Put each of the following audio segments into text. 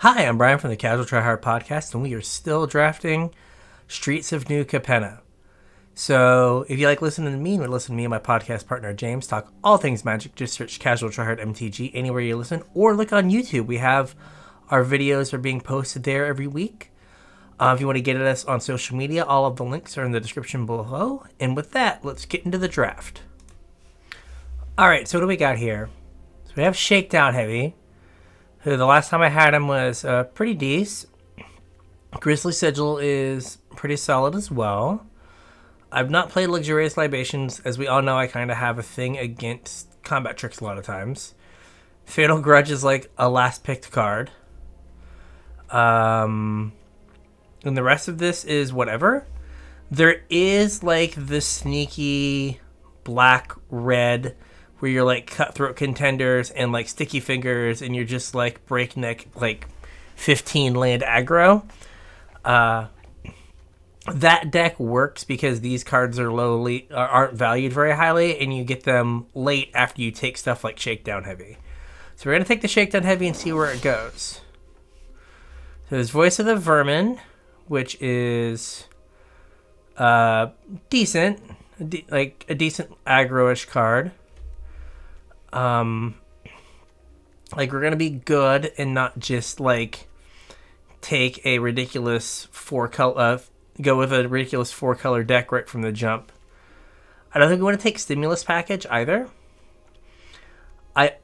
Hi, I'm Bryan from the Casual Try Hard podcast, and we are still drafting Streets of New Capenna. So, if you like listening to me, you would listen to me and my podcast partner James talk all things Magic. Just search Casual Try Hard MTG anywhere you listen, or look on YouTube. We have our videos are being posted there every week. If you want to get at us on social media, all of the links are in the description below. And with that, let's get into the draft. All right, so what do we got here? So we have Shakedown Heavy, who the last time I had him was pretty decent. Grizzly Sigil is pretty solid as well. I've not played Luxurious Libations. As we all know, I kind of have a thing against combat tricks a lot of times. Fatal Grudge is like a last picked card. And the rest of this is whatever. There is like the sneaky black-red where you're like cutthroat contenders and like sticky fingers and you're just like breakneck like 15 land aggro. That deck works because these cards aren't valued very highly, and you get them late after you take stuff like Shakedown Heavy. So we're gonna take the Shakedown Heavy and see where it goes. So there's Voice of the Vermin, which is decent, like a decent aggro-ish card. Like we're gonna be good and not just like take a ridiculous go with a ridiculous 4-color deck right from the jump. I don't think we want to take Stimulus Package either. I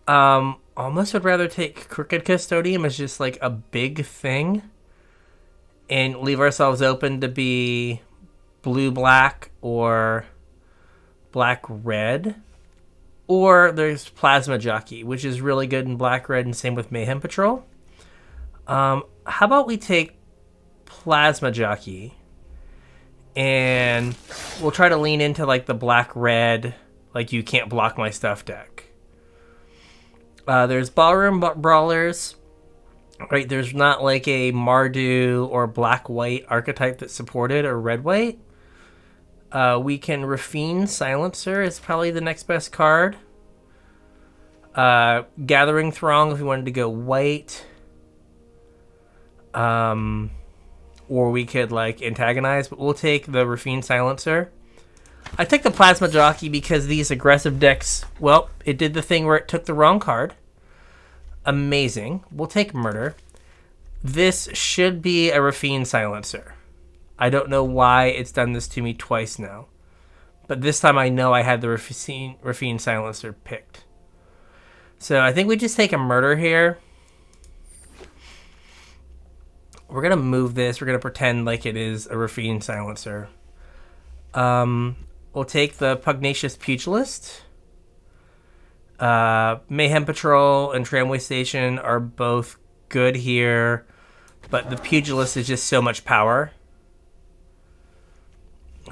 almost would rather take Crooked Custodian as just like a big thing and leave ourselves open to be blue-black or black-red. Or there's Plasma Jockey, which is really good in black-red, and same with Mayhem Patrol. How about we take Plasma Jockey, and we'll try to lean into like the black-red, like you can't block my stuff deck. There's Ballroom Brawlers. Right, there's not like a Mardu or black-white archetype that's supported, or red-white. We can Rafine Silencer is probably the next best card. Gathering Throng if we wanted to go white. Or we could like antagonize, but we'll take the Rafine Silencer. I took the Plasma Jockey because these aggressive decks, well, it did the thing where it took the wrong card. Amazing. We'll take Murder. This should be a Rafine Silencer. I don't know why it's done this to me twice now. But this time I know I had the Rafine Silencer picked. So I think we just take a Murder here. We're going to move this. We're going to pretend like it is a Rafine Silencer. We'll take the Pugnacious Pugilist. Mayhem Patrol and Tramway Station are both good here. But the Pugilist is just so much power.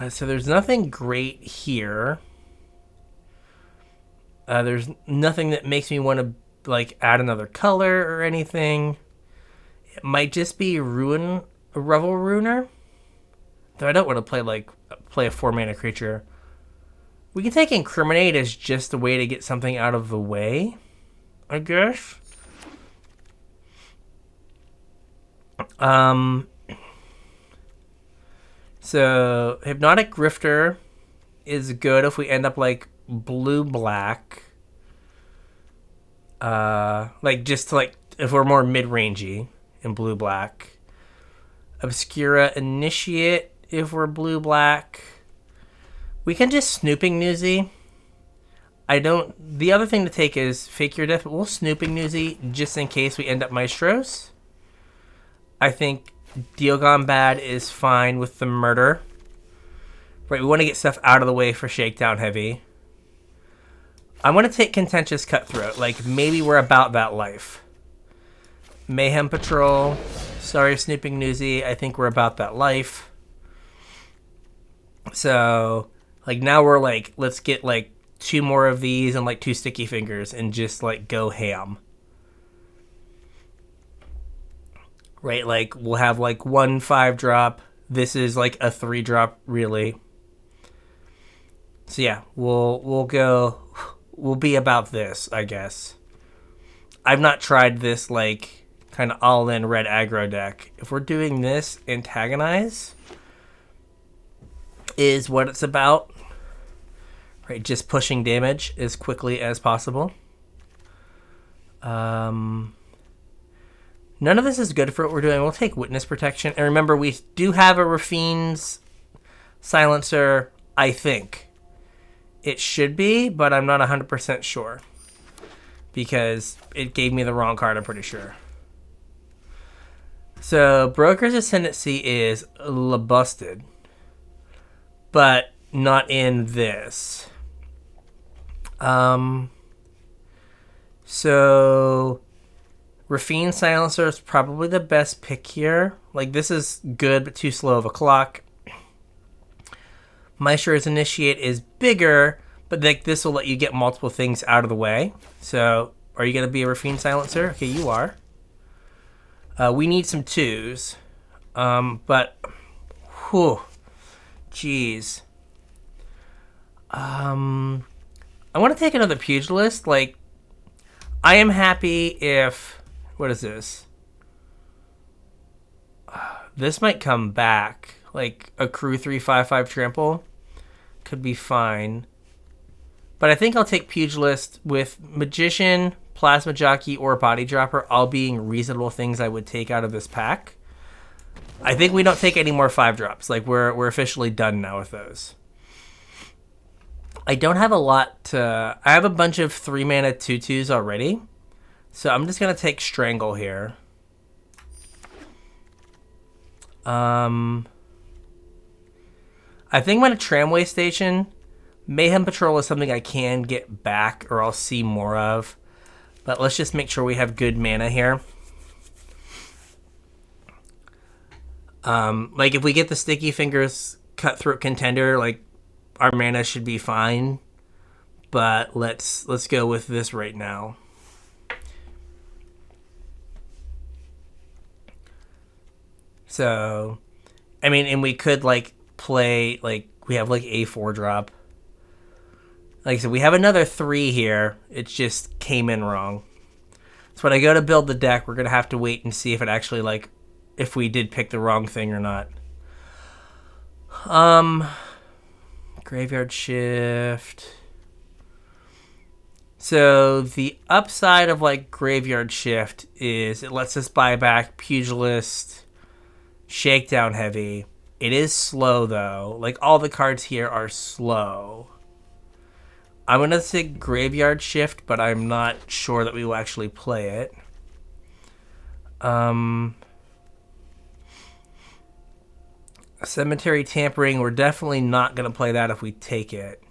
So there's nothing great here. There's nothing that makes me want to like add another color or anything. It might just be Revel Ruiner. Though I don't want to play a 4-mana creature. We can take Incriminate as just a way to get something out of the way, I guess. So Hypnotic Grifter is good if we end up like blue-black. Like just to, like if we're more mid-rangey in blue-black. Obscura Initiate if we're blue-black. We can just Snooping Newsy. The other thing to take is Fake Your Death, but we'll Snooping Newsy just in case we end up Maestros. I think Deal Gone Bad is fine with the Murder. Right, we want to get stuff out of the way for Shakedown Heavy. I want to take Contentious Cutthroat. Like, maybe we're about that life. Mayhem Patrol. Sorry, Snooping Newsy. I think we're about that life. So, like, now we're like, let's get like 2 more of these and like 2 Sticky Fingers and just like go ham. Right, like we'll have like 1 5-drop. This is like a 3-drop, really. So yeah, we'll be about this, I guess. I've not tried this like kind of all-in red aggro deck. If we're doing this, antagonize is what it's about. Right, just pushing damage as quickly as possible. None of this is good for what we're doing. We'll take Witness Protection. And remember, we do have a Rafine's Silencer, I think. It should be, but I'm not 100% sure. Because it gave me the wrong card, I'm pretty sure. So, Broker's Ascendancy is Labusted. But not in this. So, Rafine Silencer is probably the best pick here. Like, this is good, but too slow of a clock. Maestro's Initiate is bigger, but like this will let you get multiple things out of the way. So, are you going to be a Rafine Silencer? Okay, you are. We need some 2s. But, whew, jeez. I want to take another Pugilist. Like, I am happy if... What is this? This might come back. Like, a crew 3/5/5 trample could be fine. But I think I'll take Pugilist with Magician, Plasma Jockey, or Body Dropper all being reasonable things I would take out of this pack. I think we don't take any more 5-drops. Like, we're officially done now with those. I don't have a lot to... I have a bunch of 3-mana 2/2s already. So I'm just going to take Strangle here. I think I'm going to Tramway Station. Mayhem Patrol is something I can get back or I'll see more of. But let's just make sure we have good mana here. Like if we get the Sticky Fingers Cutthroat Contender, like our mana should be fine. But let's go with this right now. So, I mean, and we could like play like we have like a 4-drop. Like I said, we have another 3 here. It just came in wrong. So when I go to build the deck, we're gonna have to wait and see if it actually like if we did pick the wrong thing or not. Graveyard Shift. So the upside of like Graveyard Shift is it lets us buy back Pugilist, Shakedown heavy. It is slow though. Like all the cards here are slow. I'm going to say Graveyard Shift, but I'm not sure that we will actually play it. Cemetery Tampering, we're definitely not going to play that if we take it.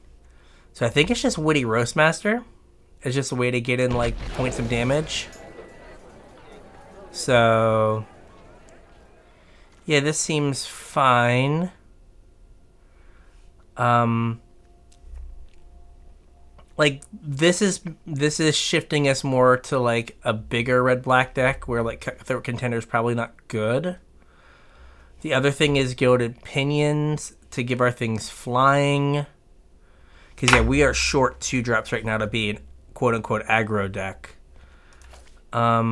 So I think it's just Witty Roastmaster. It's just a way to get in like points of damage. So yeah, this seems fine. Like this is shifting us more to like a bigger red-black deck where like Cutthroat Contender is probably not good. The other thing is Gilded Pinions to give our things flying. Because yeah, we are short 2-drops right now to be an quote-unquote aggro deck. I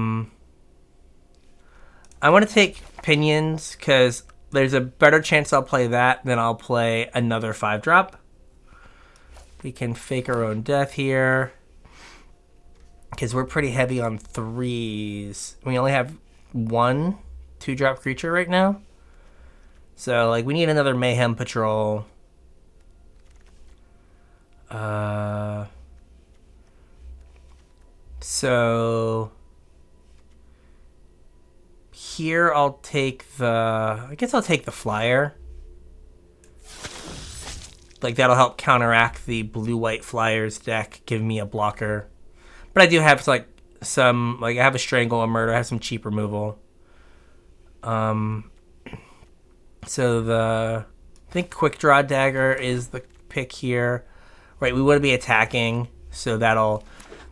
want to take Pinions because there's a better chance I'll play that than I'll play another 5-drop. We can fake our own death here because we're pretty heavy on 3s. We only have 1 2-drop creature right now. So, like, we need another Mayhem Patrol. So here I'll take I guess I'll take the Flyer. Like, that'll help counteract the blue-white Flyers deck, give me a blocker. But I do have, like, some... Like, I have a Strangle, a Murder, I have some cheap removal. So I think Quick Draw Dagger is the pick here. Right, we want to be attacking, so that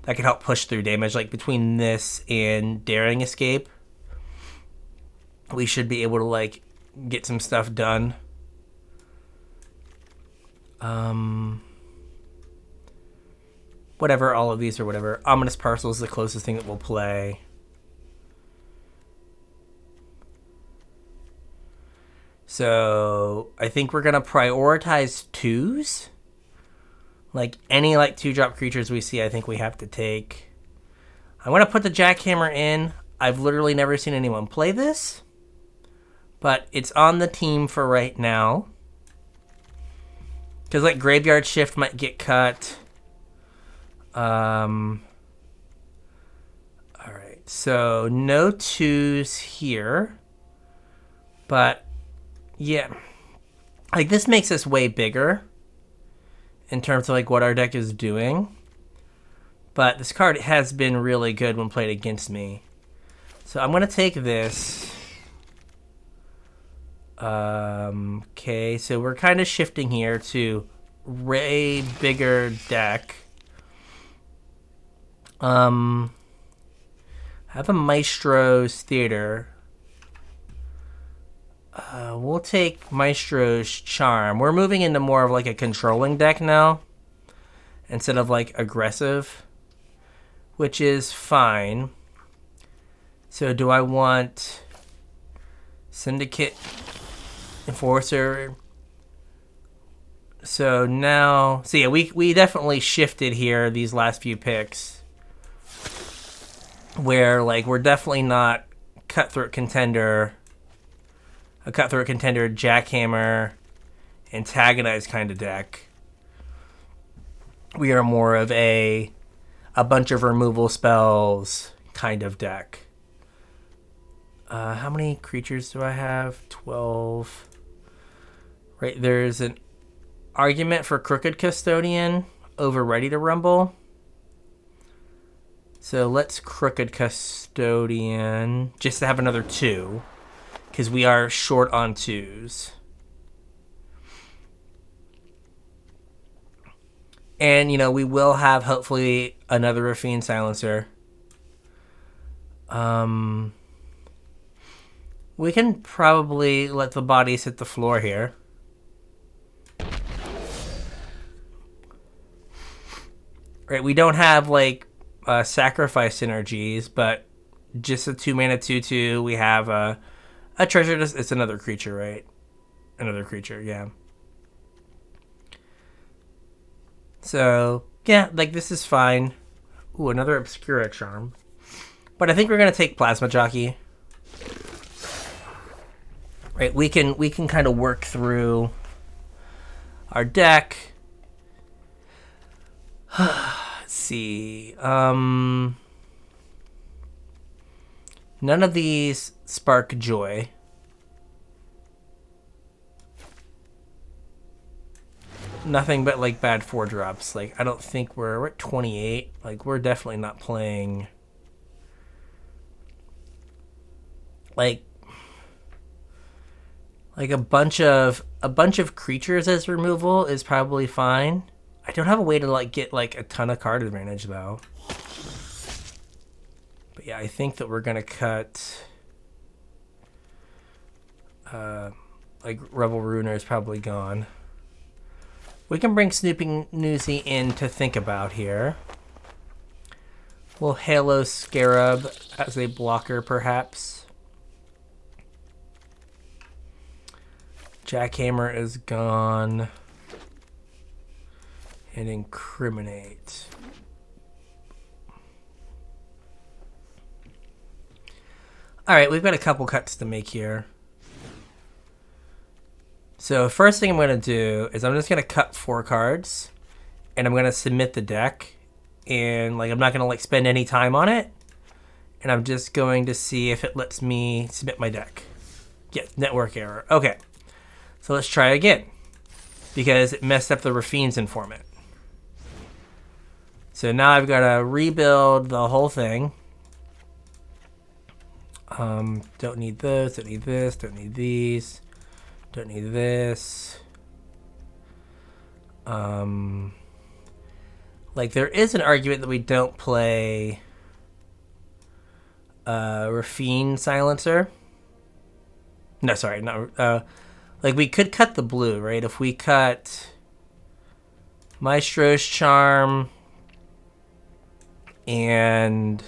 can help push through damage. Like, between this and Daring Escape, we should be able to, like, get some stuff done. Whatever, all of these or whatever. Ominous Parcel is the closest thing that we'll play. So I think we're going to prioritize 2s. Like any like 2-drop creatures we see, I think we have to take. I'm going to put the Jackhammer in. I've literally never seen anyone play this, but it's on the team for right now. Because like Graveyard Shift might get cut. Alright, so no 2s here. But yeah, like this makes us way bigger in terms of like what our deck is doing. But this card has been really good when played against me. So I'm going to take this. Okay, so we're kind of shifting here to way bigger deck. I have a Maestro's Theater. We'll take Maestro's Charm. We're moving into more of like a controlling deck now instead of like aggressive, which is fine. So do I want Syndicate Enforcer? So now, so yeah, we definitely shifted here these last few picks where like we're definitely not Cutthroat Contender, a Cutthroat Contender, Jackhammer, Antagonize kind of deck. We are more of a bunch of removal spells kind of deck. How many creatures do I have? 12. Right, there's an argument for Crooked Custodian over Ready to Rumble. So let's Crooked Custodian just to have another 2. Because we are short on 2s. And, you know, we will have, hopefully, another Rafine Silencer. We can probably let the bodies hit the floor here. Right, we don't have, like, sacrifice synergies, but just a 2-mana 2/2. We have a treasure. It's another creature, right? Another creature, yeah. So, yeah, like, this is fine. Ooh, another Obscura Charm. But I think we're going to take Plasma Jockey. Right, we can kind of work through our deck. Let's see. None of these spark joy. Nothing but like bad 4-drops. Like I don't think we're at 28. Like we're definitely not playing like a bunch of creatures as removal is probably fine. I don't have a way to like get like a ton of card advantage though. But yeah, I think that we're gonna cut like Rebel Ruiner is probably gone. We can bring Snooping Newsy in to think about here. We'll Halo Scarab as a blocker perhaps. Jackhammer is gone. And Incriminate. Alright, we've got a couple cuts to make here. So first thing I'm going to do is I'm just going to cut 4 cards. And I'm going to submit the deck. And like I'm not going to like spend any time on it. And I'm just going to see if it lets me submit my deck. Yes, network error. Okay. So let's try again. Because it messed up the Rafine's Informant. So now I've got to rebuild the whole thing. Don't need those, don't need this, don't need these, don't need this. Like there is an argument that we don't play Rafine Silencer. No, sorry, not like we could cut the blue, right? If we cut Maestro's Charm and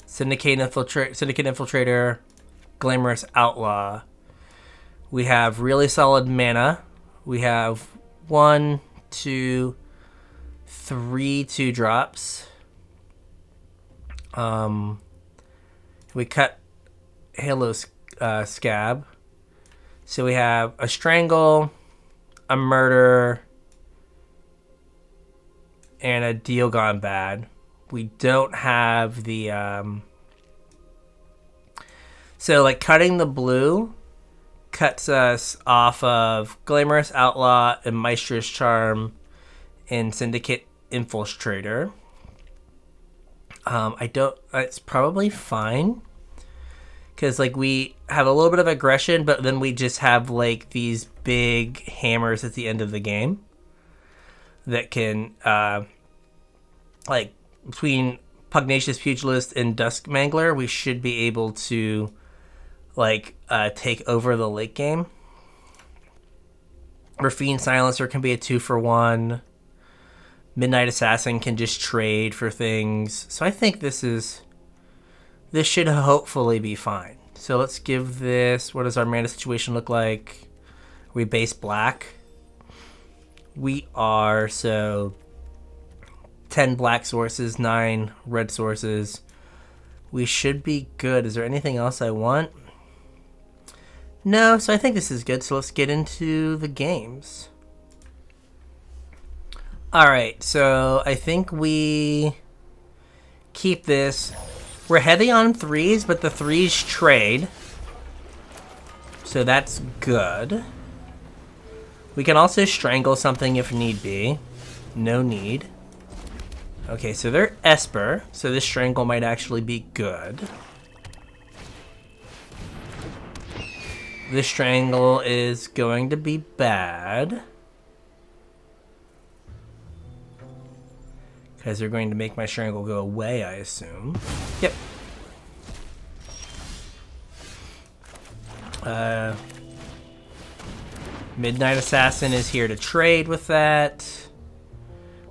Syndicate Infiltrator, Glamorous Outlaw. We have really solid mana. We have 1, 2, 3 2-drops. We cut Halo's Scab. So we have a Strangle, a Murder, and a Deal Gone Bad. We don't have the... So, like, cutting the blue cuts us off of Glamorous Outlaw and Maestra's Charm and Syndicate Infiltrator. It's probably fine. Because, like, we have a little bit of aggression, but then we just have, like, these big hammers at the end of the game that can, like, between Pugnacious Pugilist and Dusk Mangler, we should be able to, like, take over the late game. Rafine Silencer can be a 2-for-1. Midnight Assassin can just trade for things. So I think this should hopefully be fine. So let's give this... What does our mana situation look like? Are we base black? We are, so... 10 black sources, 9 red sources. We should be good. Is there anything else I want? No, so I think this is good. So let's get into the games. Alright, so I think we keep this. We're heavy on 3s, but the 3s trade. So that's good. We can also strangle something if need be. No need. Okay, so they're Esper, so this strangle might actually be good. This strangle is going to be bad. Because they're going to make my strangle go away, I assume. Yep. Midnight Assassin is here to trade with that.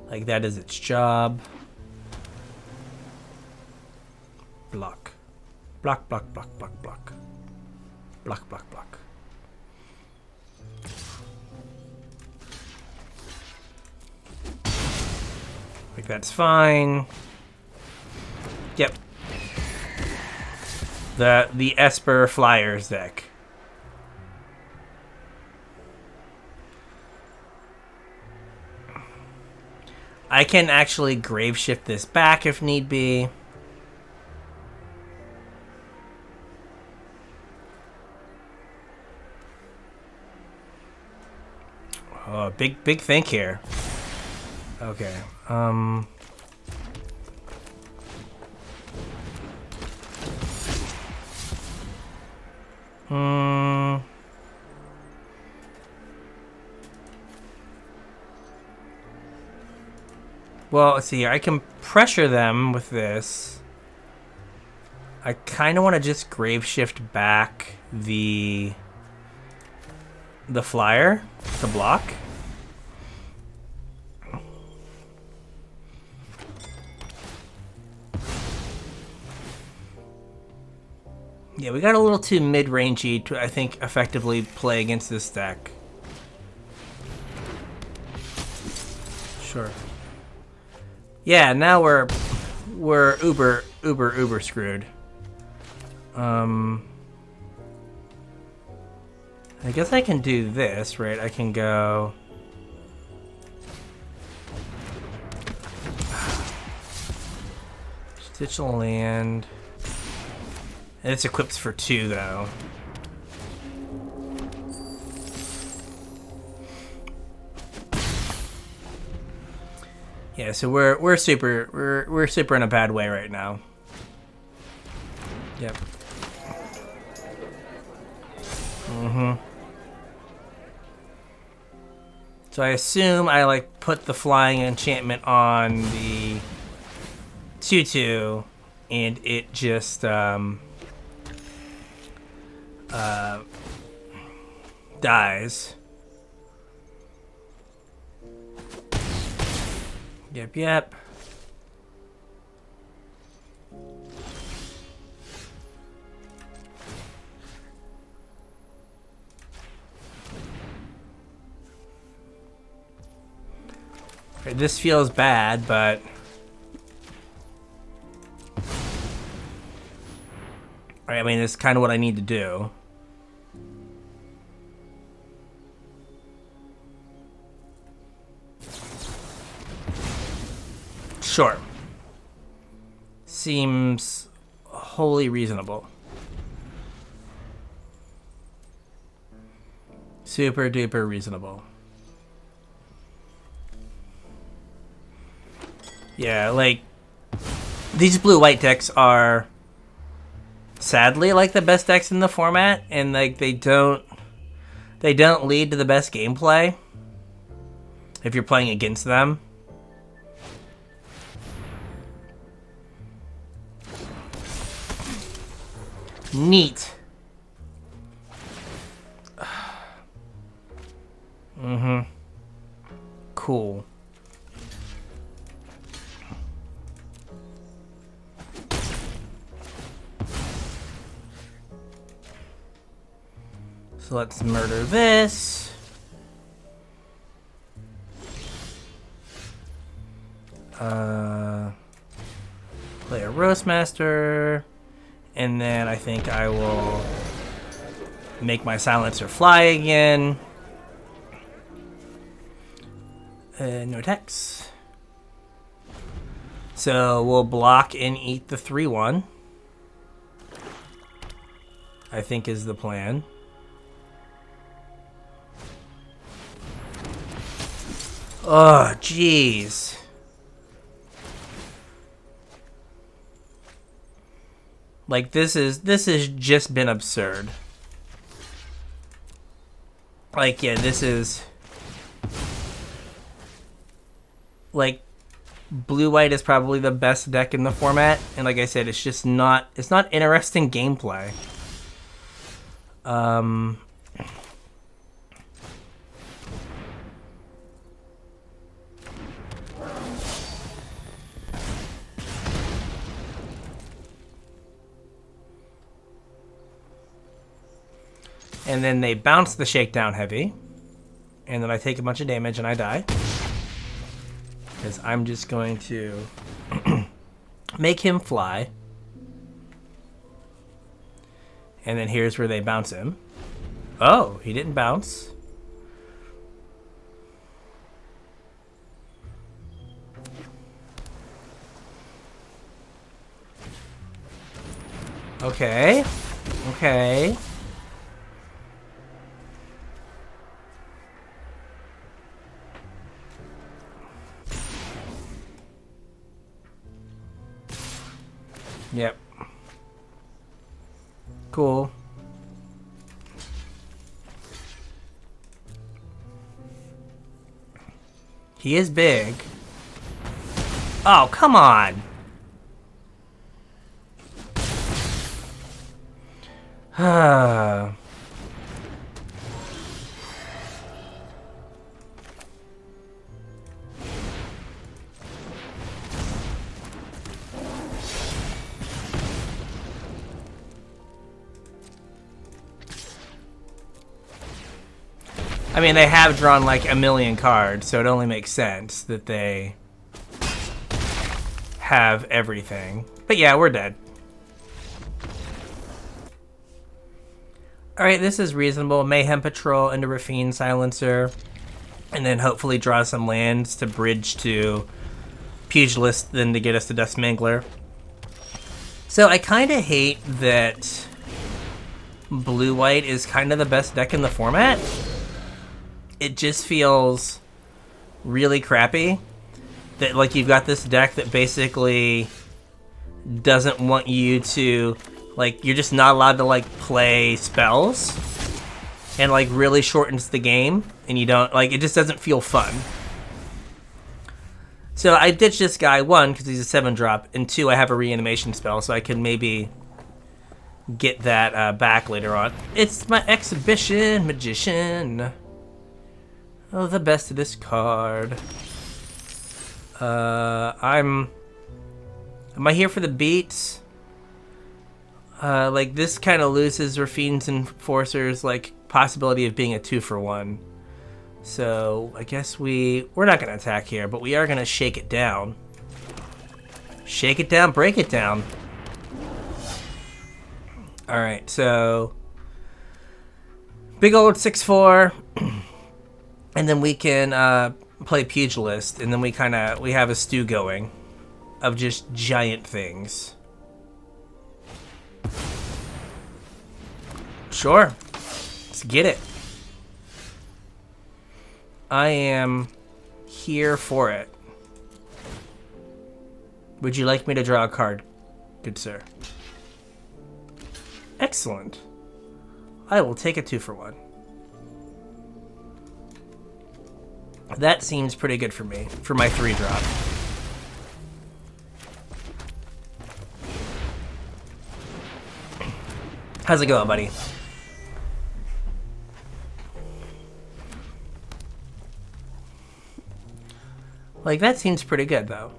Like, that is its job. Block. Block, block, block, block, block. Block, block, block. Like, that's fine. Yep. The Esper Flyers deck. I can actually grave shift this back if need be. Oh, big think here. Okay. Well, let's see here. I can pressure them with this. I kind of want to just grave shift back the flyer to block. Yeah, we got a little too mid-rangey to, I think, effectively play against this deck. Sure. Yeah, now we're uber screwed. I guess I can do this, right? I can go... Stitch a land. And it's equipped for 2, though. Yeah, so we're super in a bad way right now. Yep. So I assume I like put the flying enchantment on the 2/2 and it just dies. Yep. This feels bad, but... I mean, it's kind of what I need to do. Sure. Seems wholly reasonable. Super duper reasonable. Yeah, like, these blue-white decks are sadly like the best decks in the format, and like they don't lead to the best gameplay if you're playing against them. Neat. Cool. So let's murder this. Play a Roastmaster. And then I think I will make my Silencer fly again. No attacks. So we'll block and eat the 3/1. I think is the plan. Oh, jeez. Like, this has just been absurd. Like, yeah, this is... Like, blue-white is probably the best deck in the format. And like I said, it's just not... It's not interesting gameplay. And then they bounce the Shakedown heavy. And then I take a bunch of damage and I die. Because I'm just going to make him fly. And then here's where they bounce him. Oh, he didn't bounce. Okay. Okay. Yep. Cool. He is big. Oh, come on. I mean, they have drawn like a million cards, so it only makes sense that they have everything. But yeah, we're dead. Alright, this is reasonable. Mayhem Patrol into Rafine Silencer. And then hopefully draw some lands to bridge to Pugilist, then to get us to Dust Mangler. So I kind of hate that blue-white is kind of the best deck in the format. It just feels really crappy that like you've got this deck that basically doesn't want you to, like, you're just not allowed to like play spells, and like really shortens the game, and you don't like, it just doesn't feel fun. So I ditched this guy, 1, because he's a 7-drop, and 2, I have a reanimation spell, so I can maybe get that back later on. It's my Exhibition Magician. Oh, the best of this card. Am I here for the beats? Like, this kind of loses Rafine's Enforcer's, like, possibility of being a 2-for-1. So I guess we're not going to attack here, but we are going to shake it down. Shake it down, break it down. All right, so big old 6/4, and then we can play Pugilist, and then we have a stew going of just giant things. Sure, let's get it. I am here for it. Would you like me to draw a card, good sir? Excellent. I will take a 2-for-1. That seems pretty good for me, for my 3-drop. How's it going, buddy? Like, that seems pretty good, though.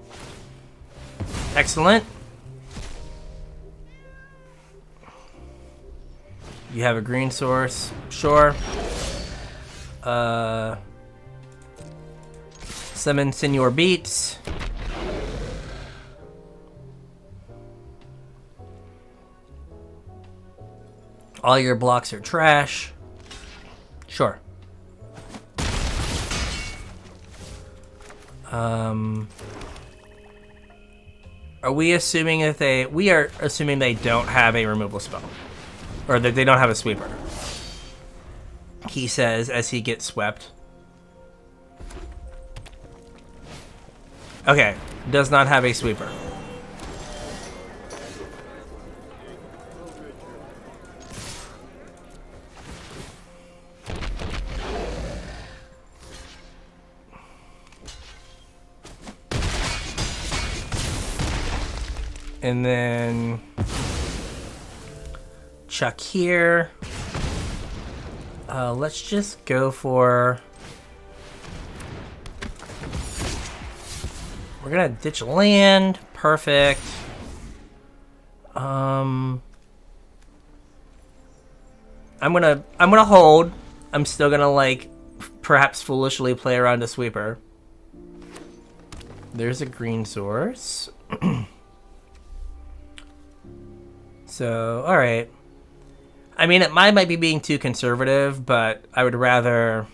Excellent. You have a green source. Sure. Summon Senor Beats. All your blocks are trash. Sure. Are we assuming that we are assuming they don't have a removal spell? Or that they don't have a sweeper. He says as he gets swept. Okay, does not have a sweeper. And then chuck here. Let's just go for... We're gonna ditch land. Perfect. I'm gonna hold. I'm still gonna, like, perhaps foolishly play around a sweeper. There's a green source. So, alright. I mean, it might be being too conservative, but I'd rather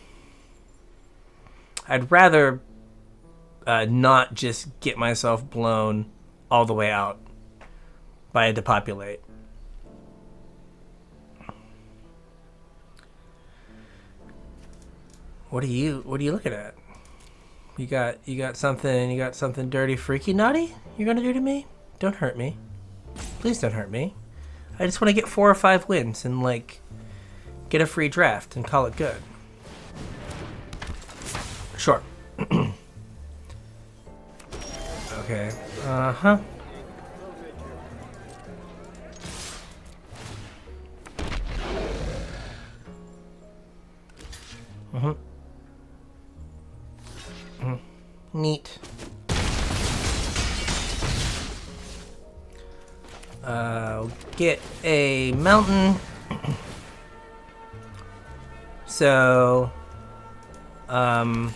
not just get myself blown all the way out by a depopulate. What are you looking at? You got something dirty, freaky, naughty you're gonna do to me? Don't hurt me. Please don't hurt me. I just want to get 4 or 5 wins and, like, get a free draft and call it good. Sure. Okay. Uh-huh. Mm-hmm. Mm-hmm. Neat. Get a mountain. So, the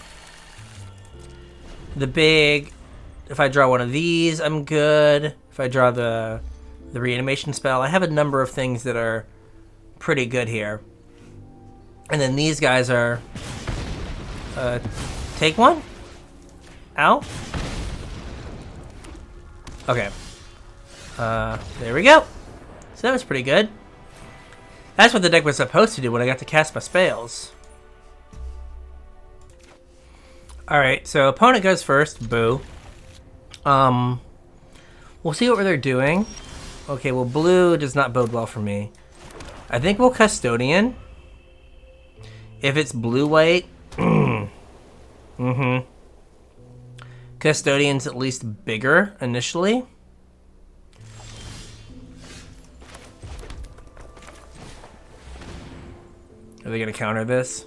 big, if I draw one of these, I'm good. If I draw the reanimation spell, I have a number of things that are pretty good here. And then these guys are, take one? Ow. Okay. There we go. So that was pretty good. That's what the deck was supposed to do when I got to cast my spells. Alright, so opponent goes first. Boo. We'll see what they're doing. Okay, well, blue does not bode well for me. I think we'll Custodian. If it's blue-white... mm-hmm. Custodian's at least bigger initially. Are they gonna counter this?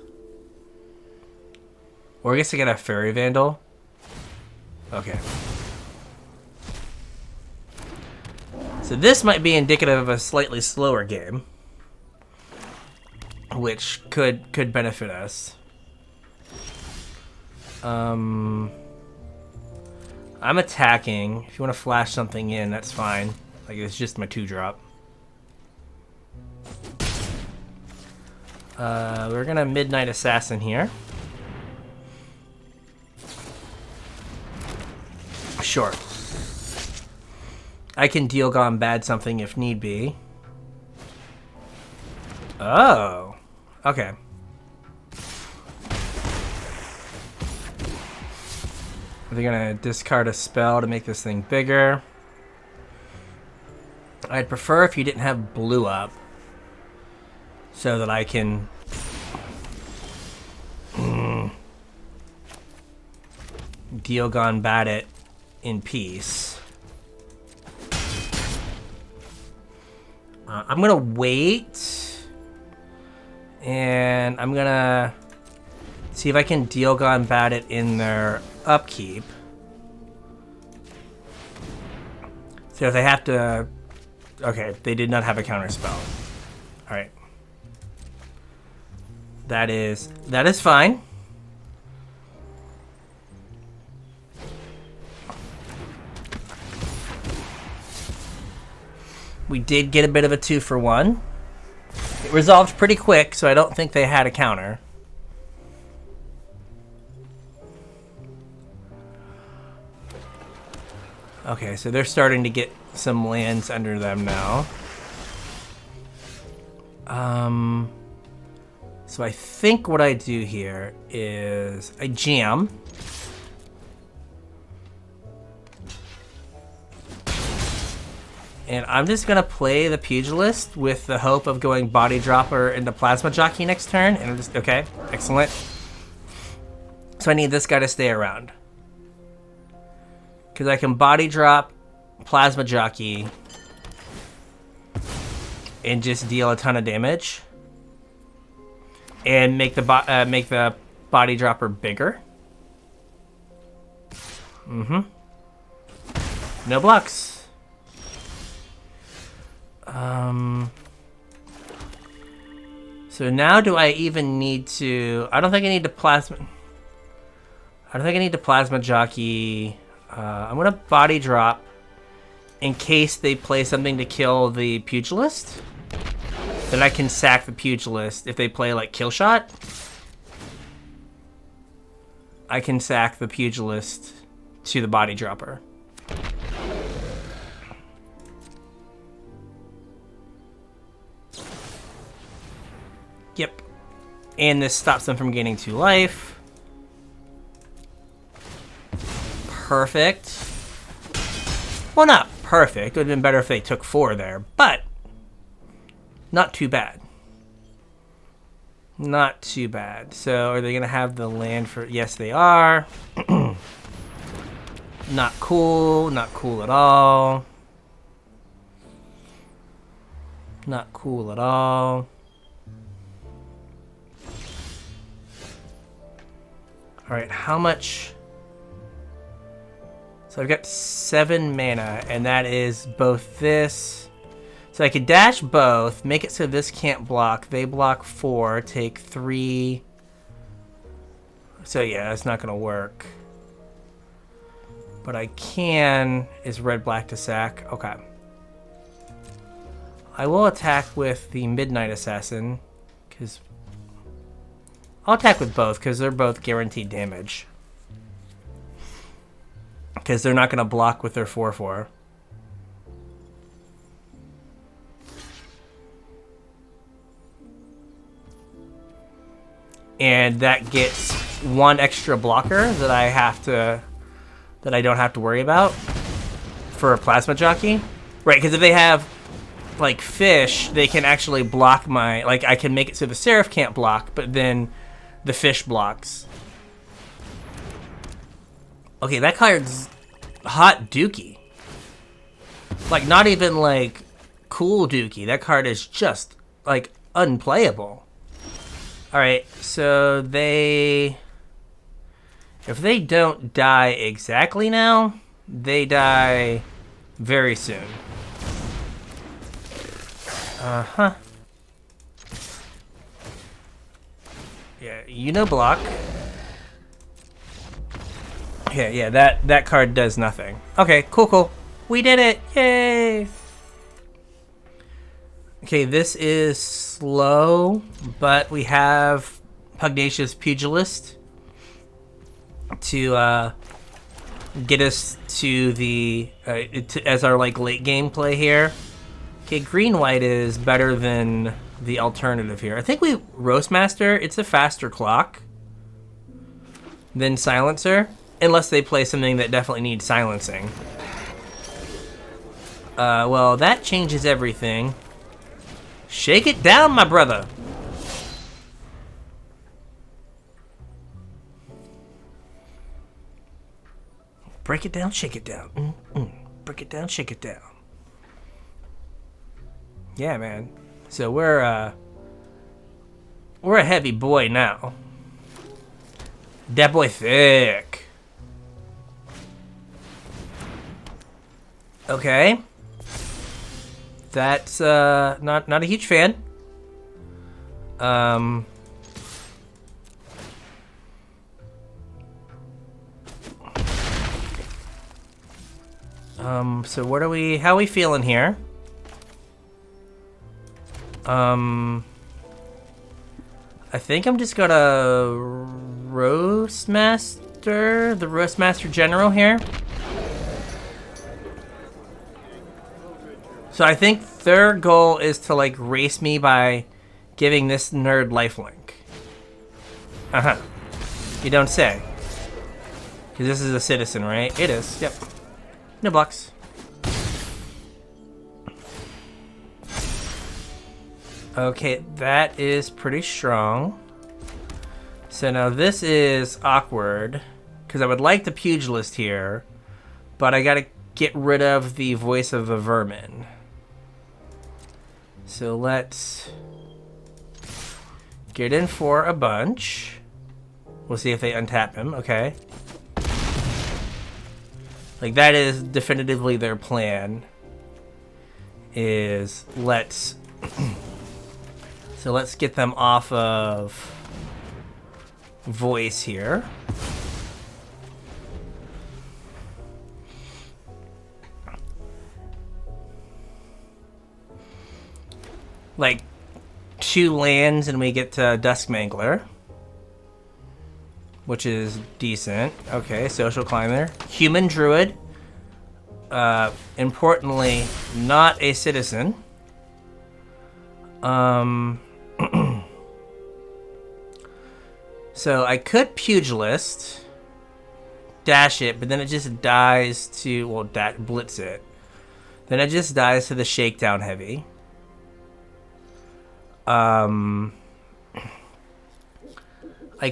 Or I guess I get a Fairy Vandal. Okay. So this might be indicative of a slightly slower game, which could benefit us. I'm attacking. If you want to flash something in, that's fine. Like, it's just my 2-drop. We're gonna Midnight Assassin here. Sure. I can deal Gone Bad something if need be. Oh. Okay. They're gonna discard a spell to make this thing bigger. I'd prefer if you didn't have blue up, so that I can deal Gone Bad it in peace. I'm gonna wait, and I'm gonna see if I can deal Gone Bad it in their upkeep. So if they have to... Okay, they did not have a counter spell. Alright. That is fine. We did get a bit of a 2-for-1. It resolved pretty quick, so I don't think they had a counter. Okay, so they're starting to get some lands under them now. So I think what I do here is I jam. And I'm just gonna play the Pugilist with the hope of going Body Dropper into Plasma Jockey next turn. And I'm just, okay, excellent. So I need this guy to stay around. Because I can Body Drop Plasma Jockey and just deal a ton of damage. And make the Body Dropper bigger. No blocks. So now do I even need to... I don't think I need to Plasma Jockey. I'm going to Body Drop in case they play something to kill the Pugilist. Then I can sack the Pugilist. If they play like Kill Shot, I can sack the Pugilist to the Body Dropper. Yep. And this stops them from gaining 2 life. Perfect. Well, not perfect. It would have been better if they took 4 there, but not too bad. Not too bad. So are they going to have the land for... Yes, they are. Not cool. Not cool at all. Not cool at all. Alright, how much... So I've got 7 mana, and that is both this... So I could dash both, make it so this can't block. They block 4, take 3. So yeah, that's not going to work. But I can... Is red-black to sack? Okay. I will attack with the Midnight Assassin, because... I'll attack with both, because they're both guaranteed damage. Because they're not going to block with their 4/4. And that gets 1 extra blocker that I don't have to worry about for a Plasma Jockey. Right, because if they have like fish, they can actually block my... Like, I can make it so the Seraph can't block, but then the fish blocks. Okay, that card's hot dookie. Like, not even like cool dookie. That card is just like unplayable. Alright, so they... If they don't die exactly now, they die very soon. Uh-huh. Yeah, you know block. Okay, yeah, that card does nothing. Okay, cool. We did it! Yay! Okay, this is slow, but we have Pugnacious Pugilist to get us to the as our like late game play here. Okay, green-white is better than the alternative here. I think we Roastmaster. It's a faster clock than Silencer, unless they play something that definitely needs silencing. Well, that changes everything. Shake it down, my brother. Break it down, shake it down. Break it down, shake it down. Yeah, man. So we're a heavy boy now. That boy thick. Okay. That's not a huge fan. So what are we, how are we feeling here? I think I'm just gonna Roastmaster, the Roastmaster General here. So I think their goal is to like race me by giving this nerd lifelink. Uh-huh. You don't say. Because this is a citizen, right? It is, yep. No blocks. Okay, that is pretty strong. So now this is awkward, because I would like the Pugilist here, but I gotta get rid of the Voice of the Vermin. So let's get in for a bunch. We'll see if they untap him, okay. Like, that is definitively their plan, is let's... So let's get them off of Voice here. Like 2 lands and we get to Duskmangler, which is decent. Okay, Social Climber. Human Druid. Importantly, not a citizen. So I could Pugilist, dash it, but then it just dies to, well, blitz it. Then it just dies to the Shakedown heavy. I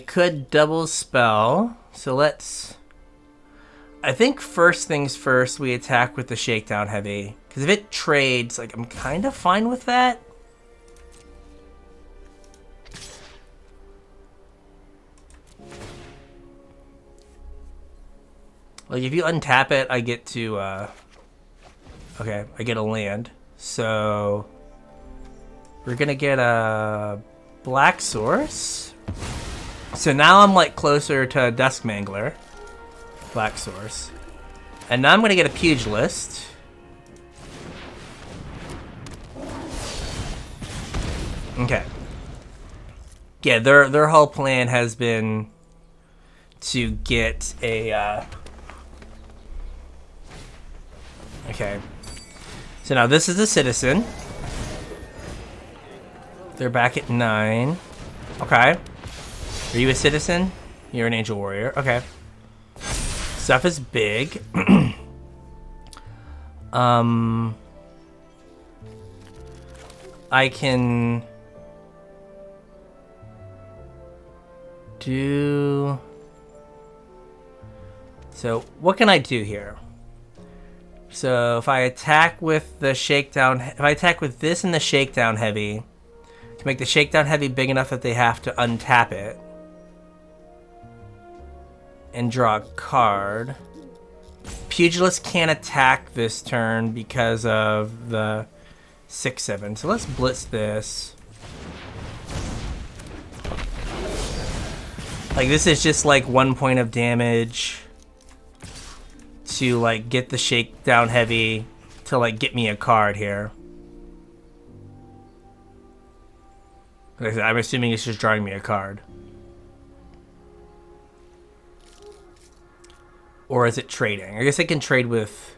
could double spell, so let's... I think first things first, we attack with the Shakedown heavy. Because if it trades, like, I'm kind of fine with that. Like, if you untap it, I get to, okay, I get a land. So, we're gonna get a black source. So now I'm, like, closer to Duskmangler. Black source. And now I'm gonna get a Pugilist. Okay. Yeah, their whole plan has been to get a, okay. So now this is a citizen. They're back at 9. Okay. Are you a citizen? You're an Angel Warrior. Okay. Stuff is big. I can do... So, what can I do here? So, if I attack with the Shakedown... If I attack with this and the Shakedown heavy, to make the Shakedown heavy big enough that they have to untap it and draw a card. Pugilist can't attack this turn because of the 6/7. So let's blitz this. Like, this is just like 1 point of damage. to like get the Shakedown heavy to like get me a card here. Like I said, I'm assuming it's just drawing me a card. Or is it trading? I guess I can trade with...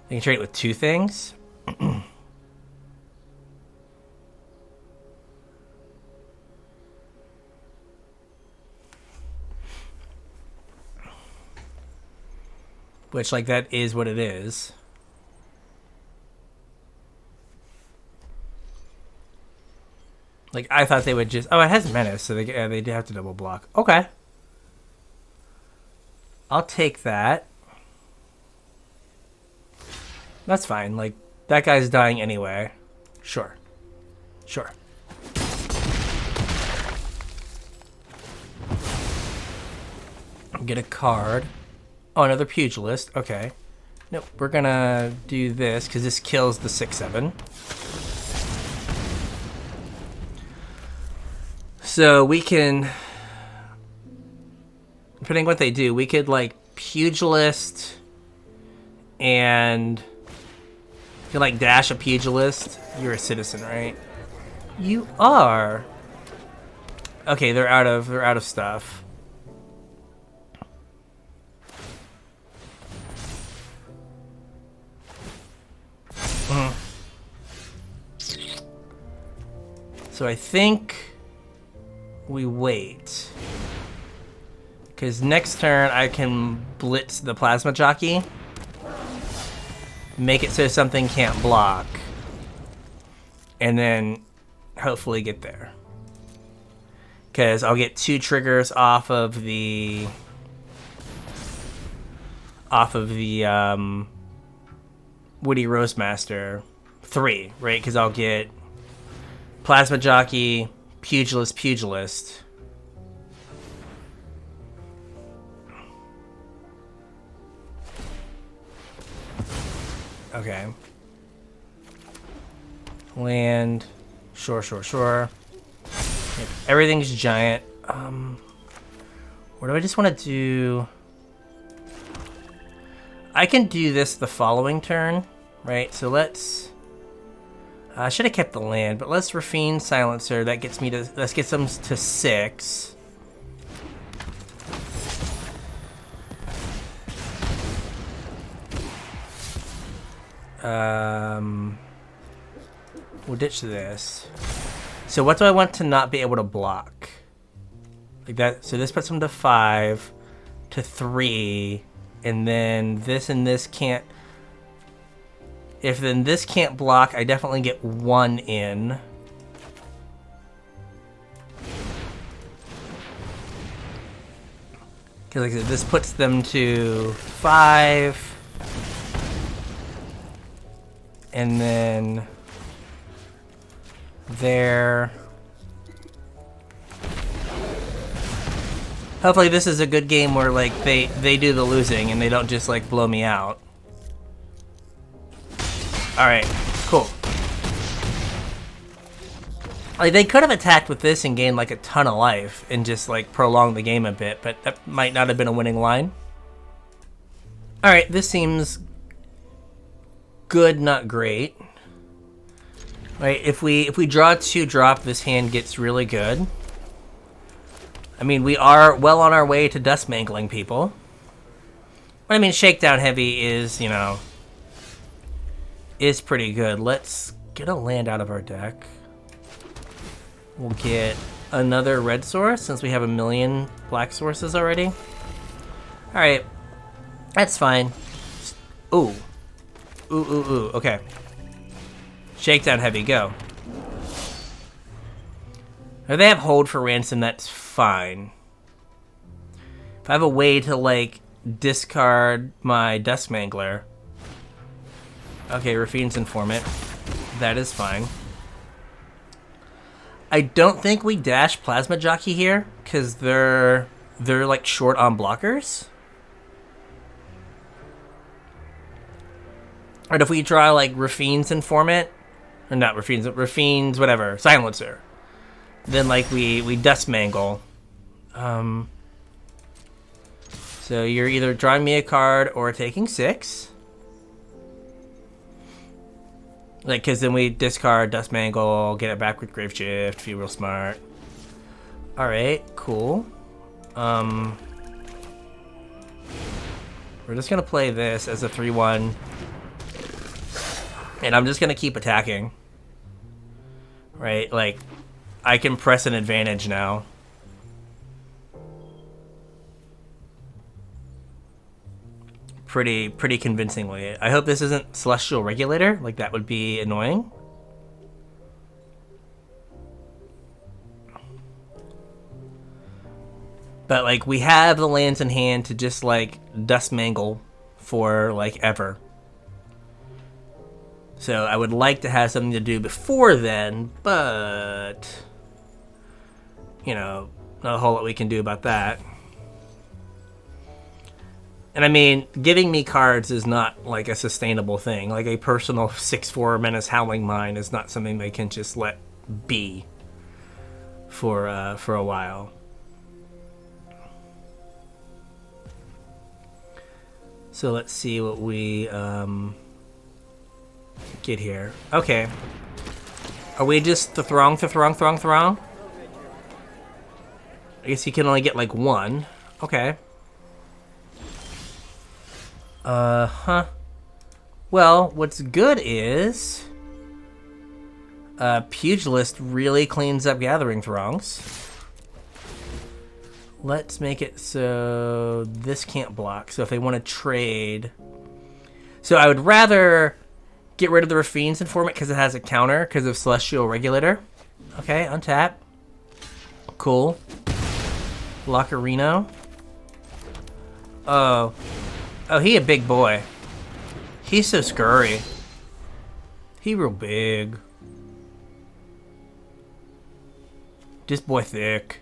I can trade with two things. Which, like, that is what it is. Like, I thought they would just... Oh, it has menace, so they do have to double block. Okay. I'll take that. That's fine. Like, that guy's dying anyway. Sure. Sure. Get a card. Oh, another pugilist. Okay. Nope, we're gonna do this, because this kills the 6/7. So we can... Depending on what they do, we could, like, pugilist and... You can, like, dash a pugilist. You're a citizen, right? You are. Okay, they're out of stuff. So I think we wait. Because next turn I can blitz the plasma jockey. Make it so something can't block. And then hopefully get there. Because I'll get 2 triggers off of the... Woody Roastmaster. 3, right? Because I'll get Plasma Jockey, Pugilist. Okay. Land. Sure. Yep. Everything's giant. What do I just want to do? I can do this the following turn, right? So let's... I should have kept the land, but let's Rafine Silencer. That gets me to... Let's get them to 6. We'll ditch this. So what do I want to not be able to block? Like that. So this puts them to 5, to 3, and then this can't... If then this can't block, I definitely get 1 in. Because like I said, this puts them to 5. And then there. Hopefully this is a good game where like they do the losing and they don't just like blow me out. Alright, cool. Like, they could have attacked with this and gained, like, a ton of life and just, like, prolonged the game a bit, but that might not have been a winning line. Alright, this seems good, not great. Right, if we draw 2-drop, this hand gets really good. I mean, we are well on our way to dust mangling people. But, I mean, Shakedown Heavy is, you know... is pretty good. Let's get a land out of our deck. We'll get another red source since we have a million black sources already. Alright. That's fine. Ooh. Ooh. Okay. Shakedown Heavy, go. If they have hold for ransom, that's fine. If I have a way to, like, discard my Dust Mangler... Okay, Rafine's Informant. That is fine. I don't think we dash Plasma Jockey here, because they're like short on blockers. Or if we draw like Rafine's Informant, or not Rafine's whatever, Silencer, then like we Dust Mangle. So So you're either drawing me a card or taking 6. Like, because then we discard Dust Mangle, get it back with Grave Shift, feel real smart. Alright, cool. We're just going to play this as a 3-1. And I'm just going to keep attacking. Right? Like, I can press an advantage now. Pretty convincingly. I hope this isn't Celestial Regulator. Like, that would be annoying. But, like, we have the lands in hand to just, like, Dust Mangle for, like, ever. So I would like to have something to do before then, but, you know, not a whole lot we can do about that. And I mean, giving me cards is not like a sustainable thing. Like a personal 6/4 Menace Howling Mine is not something they can just let be for a while. So let's see what we get here. Okay. Are we just the throng? I guess you can only get like 1. Okay. Huh. Well, what's good is Pugilist really cleans up Gathering Throngs. Let's make it so this can't block. So if they want to trade... So I would rather get rid of the Raffine's Informant because it has a counter because of Celestial Regulator. Okay, untap. Cool. Lockerino. Oh, he a big boy. He's so scurry. He real big. This boy thick.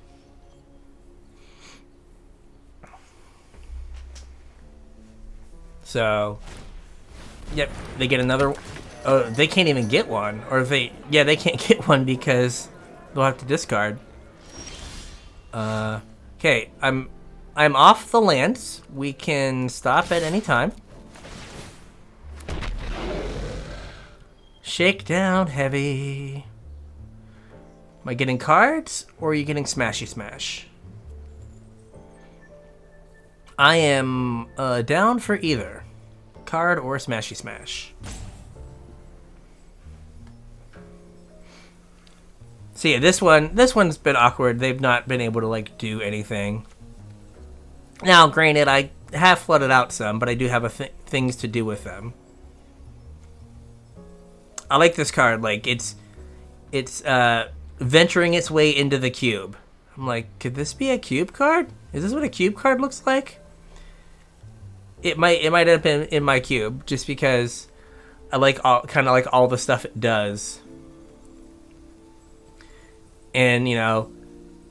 So, yep, they get another. Oh, they can't even get one, or they can't get one because they'll have to discard. Okay, I'm off the lands. We can stop at any time. Shakedown heavy. Am I getting cards or are you getting Smashy Smash? I am down for either card or Smashy Smash. So yeah, this one's been awkward. They've not been able to like do anything. Now, granted, I have flooded out some, but I do have things to do with them. I like this card. Like it's venturing its way into the cube. I'm like, could this be a cube card? Is this what a cube card looks like? It might end up in my cube just because I like all the stuff it does. And you know,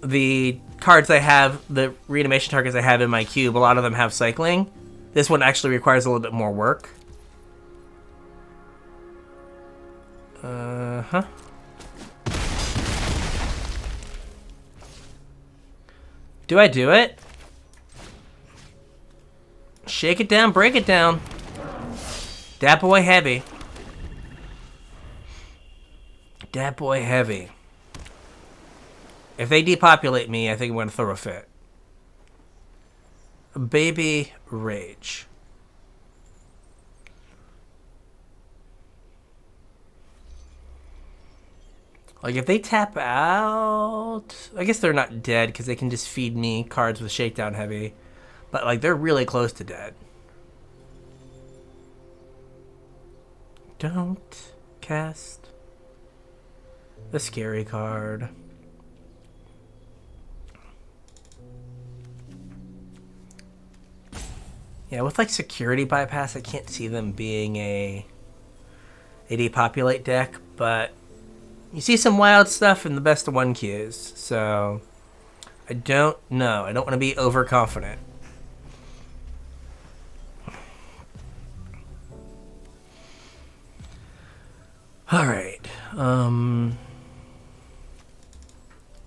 the cards I have, the reanimation targets I have in my cube, a lot of them have cycling. This one actually requires a little bit more work. Huh. Do I do it? Shake it down, break it down. Dat boy heavy. Dat boy heavy. If they depopulate me, I think I'm going to throw a fit. Baby Rage. Like, if they tap out... I guess they're not dead, because they can just feed me cards with Shakedown heavy. But, like, they're really close to dead. Don't cast the scary card. Yeah, with, like, security bypass, I can't see them being a depopulate deck, but... You see some wild stuff in the best of 1 queues, so I don't know. I don't want to be overconfident. All right.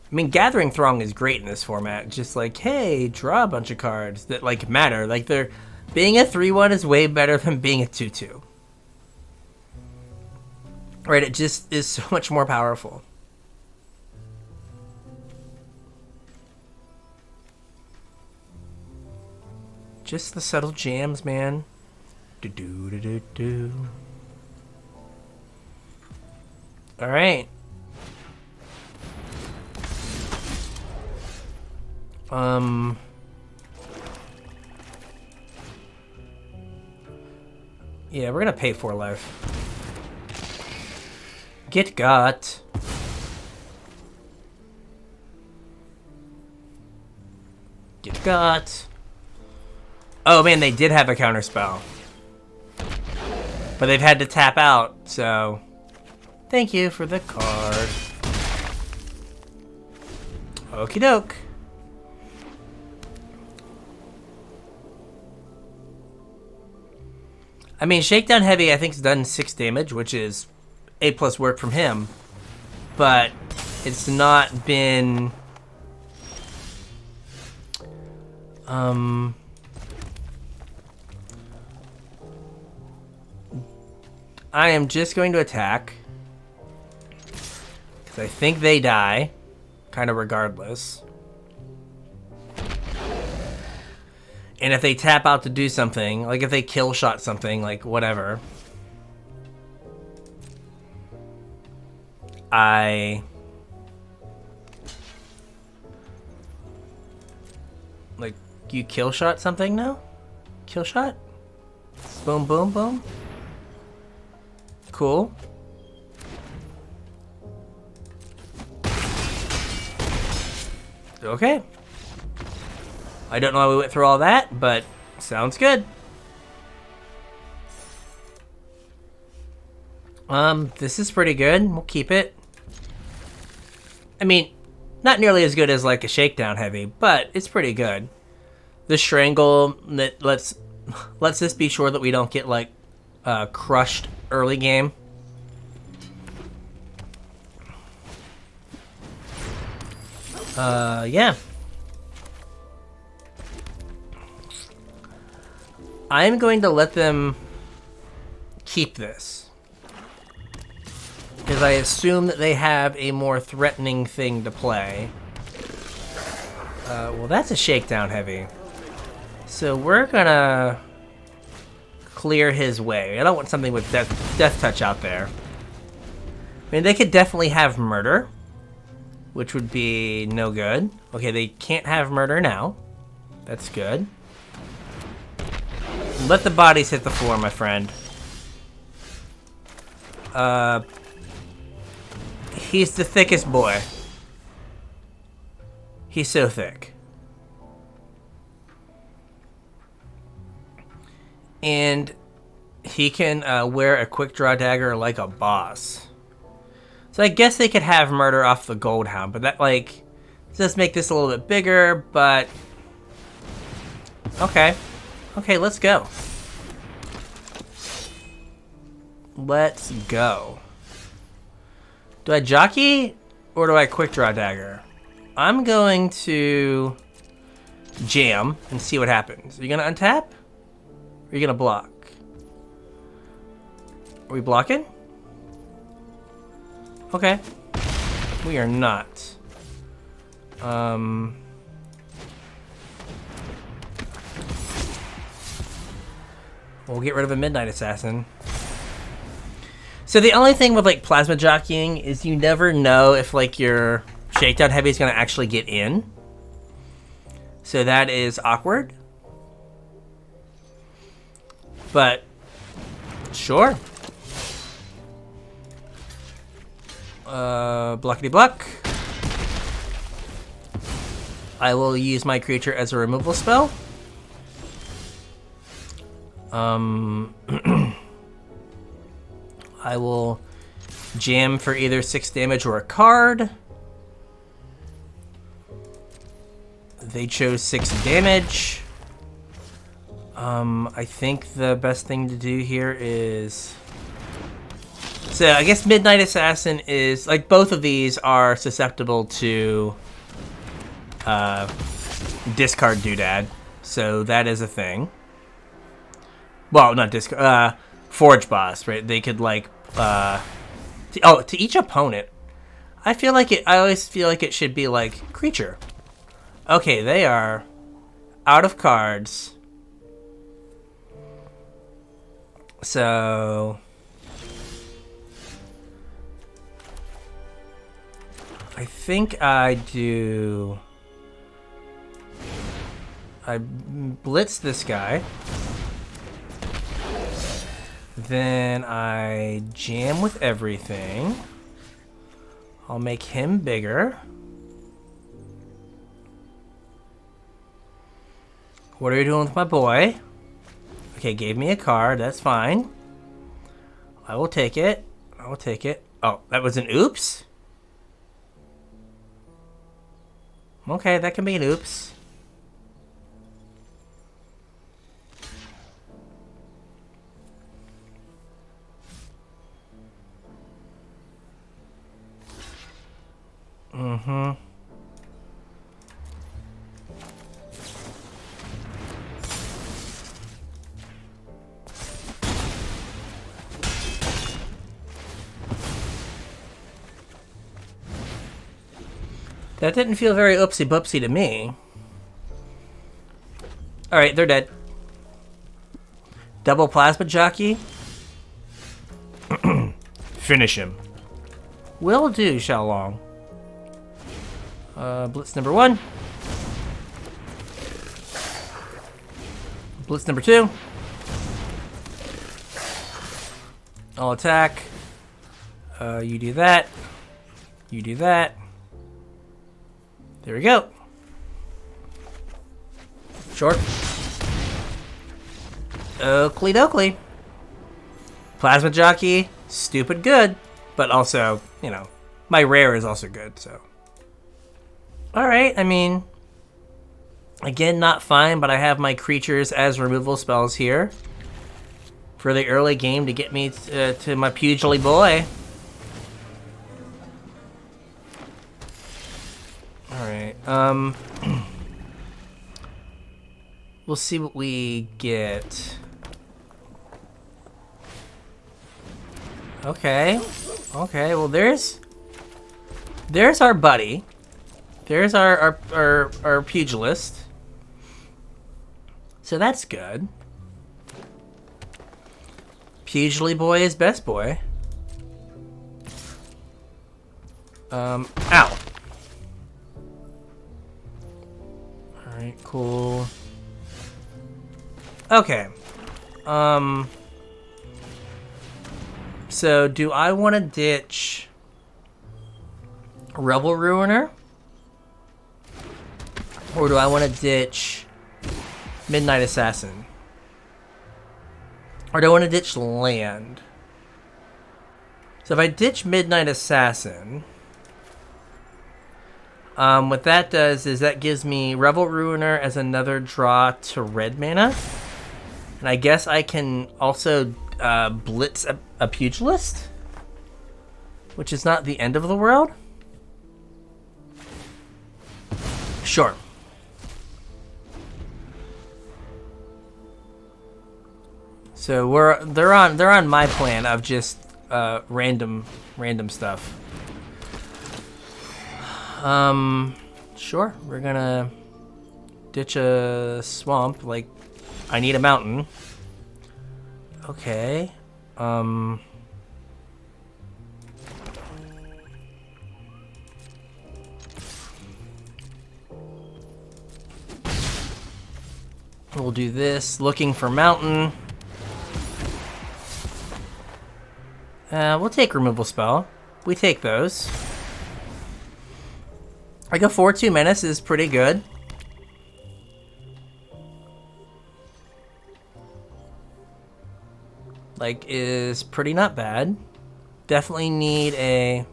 I mean, Gathering Throng is great in this format. Just like, hey, draw a bunch of cards that, like, matter. Like, they're... Being a 3-1 is way better than being a 2-2. Right, it just is so much more powerful. Just the subtle jams, man. Do-do-do-do-do. Alright. Yeah, we're gonna pay 4 life. Get got. Get got. Oh man, they did have a counterspell. But they've had to tap out, so... Thank you for the card. Okie doke. I mean, Shakedown Heavy, I think, has done 6 damage, which is A+ work from him. But it's not been... I am just going to attack. Because I think they die. Kind of regardless. And if they tap out to do something, like if they kill shot something, like whatever. Like, you kill shot something now? Kill shot? Boom, boom, boom. Cool. Okay. I don't know how we went through all that, but sounds good. This is pretty good. We'll keep it. I mean, not nearly as good as like a Shakedown Heavy, but it's pretty good. The Strangle that lets us be sure that we don't get like crushed early game. Yeah. I'm going to let them keep this. Because I assume that they have a more threatening thing to play. Well, that's a Shakedown Heavy. So we're gonna clear his way. I don't want something with death touch out there. I mean, they could definitely have murder, which would be no good. Okay, they can't have murder now. That's good. Let the bodies hit the floor, my friend. He's the thickest boy. He's so thick. And he can wear a quick draw dagger like a boss. So I guess they could have murder off the Gold Hound, but that, like, does make this a little bit bigger, but... Okay. Okay, let's go. Let's go. Do I jockey, or do I quick draw dagger? I'm going to jam and see what happens. Are you gonna untap? Or are you gonna block? Are we blocking? Okay. We are not. We'll get rid of a Midnight Assassin. So the only thing with like plasma jockeying is you never know if like your Shakedown Heavy is gonna actually get in. So that is awkward. But sure. Blockity block. I will use my creature as a removal spell. I will jam for either 6 damage or a card. They chose 6 damage. I think the best thing to do here is So I guess Midnight Assassin is like both of these are susceptible to discard doodad. So that is a thing. Well, not discard. Forge boss, right? They could like to each opponent. I always feel like it should be like creature. Okay, they are out of cards. So I think I blitz this guy. Then I jam with everything. I'll make him bigger. What are you doing with my boy? Okay, gave me a card. That's fine. I will take it. I will take it. Oh, that was an oops? Okay, that can be an oops. Mm-hmm. That didn't feel very oopsie-boopsie to me. Alright, they're dead. Double plasma jockey. Finish him. Will do, Xiaolong. Blitz number 1. Blitz number 2. I'll attack. You do that. You do that. There we go. Short. Oakley dokley. Plasma jockey, stupid good, but also, you know, my rare is also good, so. Alright, I mean, again, not fine, but I have my creatures as removal spells here for the early game to get me to my pugily boy. Alright, we'll see what we get. Okay, well there's our buddy. There's our pugilist. So that's good. Pugily boy is best boy. Ow. Alright, cool. Okay. So do I want to ditch Rebel Ruiner? Or do I want to ditch Midnight Assassin? Or do I want to ditch land? So if I ditch Midnight Assassin, what that does is that gives me Rebel Ruiner as another draw to red mana. And I guess I can also blitz a pugilist, which is not the end of the world. Sure. So they're on my plan of just random stuff. Sure, we're gonna ditch a swamp. Like, I need a mountain. Okay. We'll do this. Looking for mountain. We'll take removal spell. We take those. Like a 4/2 menace is pretty good. Like, is pretty not bad. Definitely need a...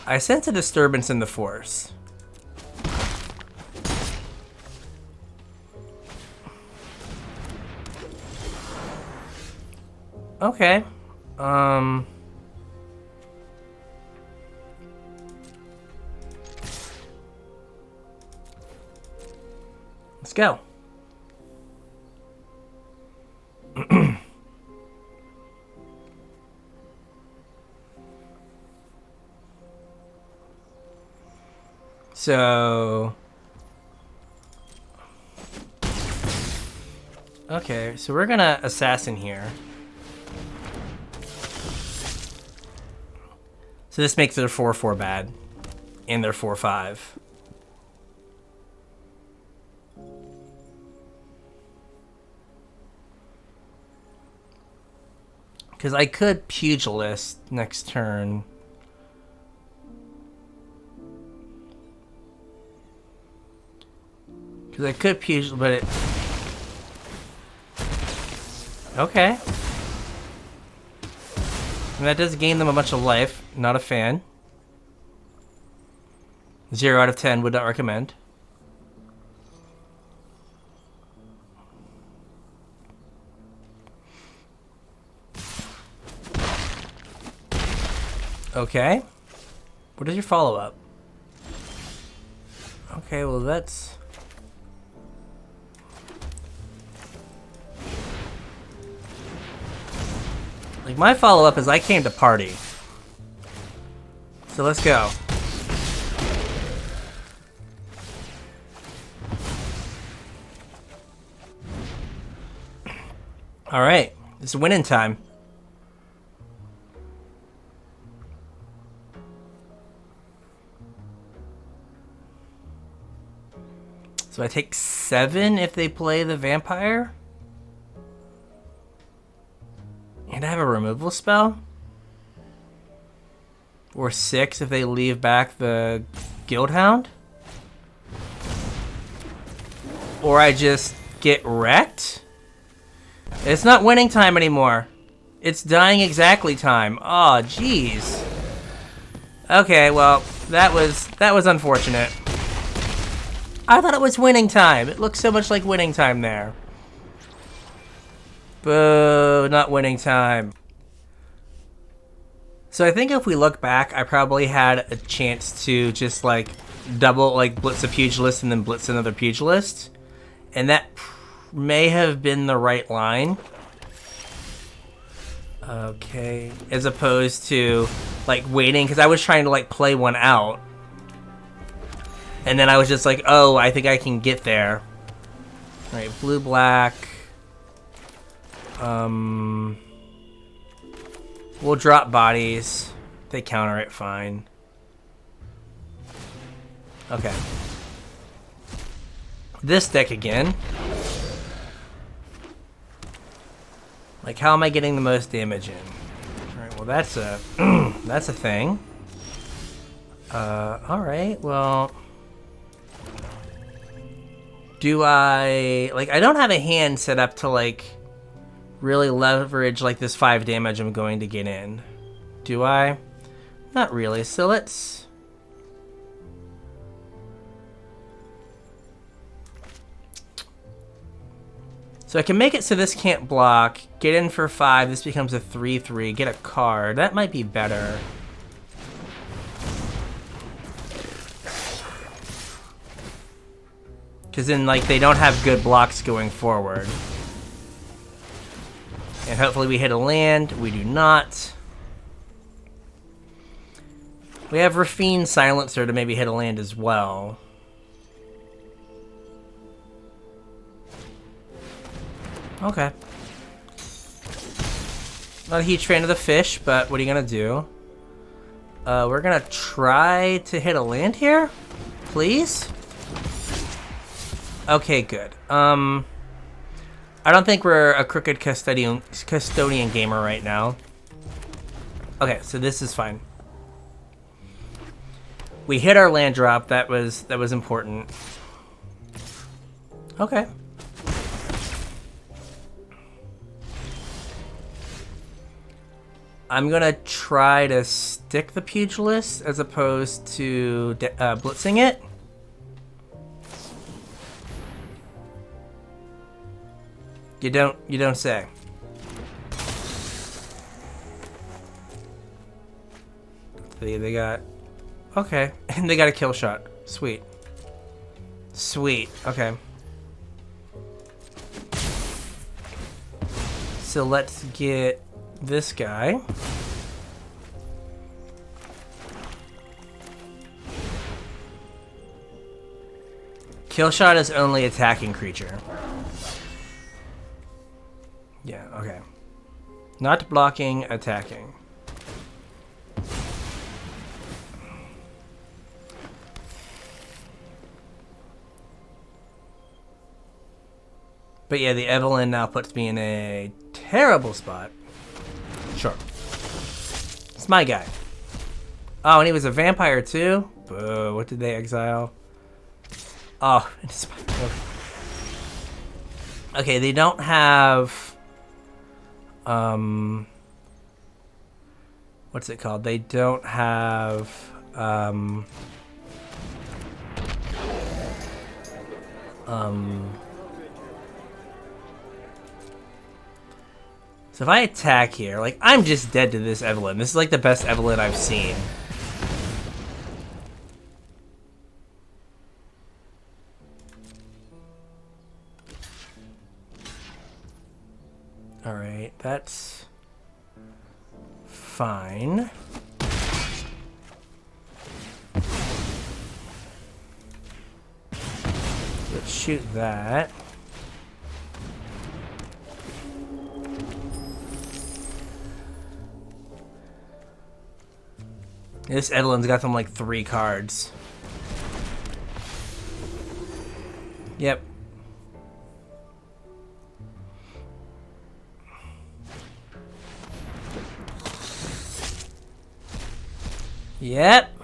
I sense a disturbance in the force. Okay. Let's go. So... Okay, so we're gonna assassin here. So this makes their 4/4 bad. And their 4/5. Because I could Pugilist next turn. Because I could Pugilist, but it... Okay. And that does gain them a bunch of life. Not a fan. 0 out of 10, would not recommend. Okay. What is your follow-up? Okay, well that's... Like, my follow-up is I came to party. So let's go. Alright, it's winning time. So I take 7 if they play the vampire? And I have a removal spell? Or 6 if they leave back the Guildhound? Or I just get wrecked? It's not winning time anymore. It's dying exactly time. Oh, jeez. Okay, well, that was unfortunate. I thought it was winning time. It looks so much like winning time there. Boo, not winning time. So I think if we look back, I probably had a chance to just like double, like blitz a pugilist and then blitz another pugilist. And that may have been the right line. Okay, as opposed to like waiting, because I was trying to like play one out. And then I was just like, oh, I think I can get there. All right, blue, black. We'll drop bodies. They counter it fine. Okay. This deck again. Like, how am I getting the most damage in? All right, well, that's a that's a thing. All right, well, do I like? I don't have a hand set up to like really leverage like this 5 damage I'm going to get in. Do I? Not really. So let's. So I can make it so this can't block, get in for 5, this becomes a 3/3, get a card. That might be better. Because then, like, they don't have good blocks going forward. And hopefully we hit a land. We do not. We have Rafine Silencer to maybe hit a land as well. Okay. Not a huge fan of the fish, but what are you gonna do? We're gonna try to hit a land here, please. Okay, good. I don't think we're a crooked custodian gamer right now. Okay, so this is fine. We hit our land drop. That was important. Okay. I'm gonna try to stick the pugilist as opposed to blitzing it. You don't say. They got... Okay. And they got a kill shot. Sweet. Sweet. Okay. So let's get this guy. Kill shot is only attacking creature. Yeah, okay. Not blocking, attacking. But yeah, the Evelyn now puts me in a terrible spot. Sure. It's my guy. Oh, and he was a vampire too? Boo, what did they exile? Oh, it's okay, they don't have what's it called? They don't have so if I attack here, like, I'm just dead to this Evelyn. This is like the best Evelyn I've seen. Alright, that's fine. Let's shoot that. This Evelyn's got them like 3 cards. Yep. Yep.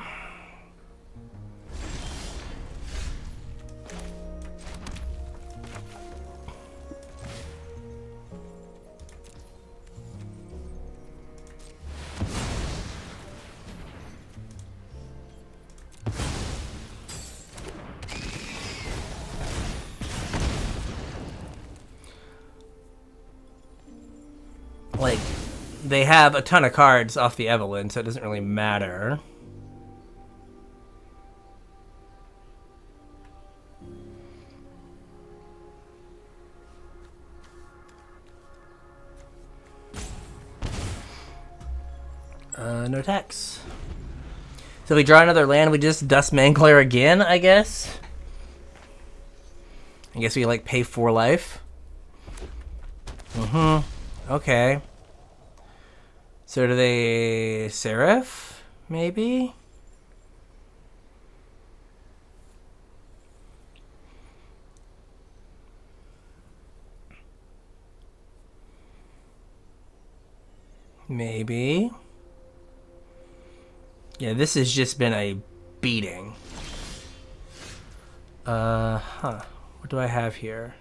Like, they have a ton of cards off the Evelyn, so it doesn't really matter. No tax. So we draw another land, we just Dust Mangler again, I guess? I guess we, like, pay 4 life. Okay. So do they Seraph? Maybe? Maybe. Yeah, this has just been a beating. What do I have here?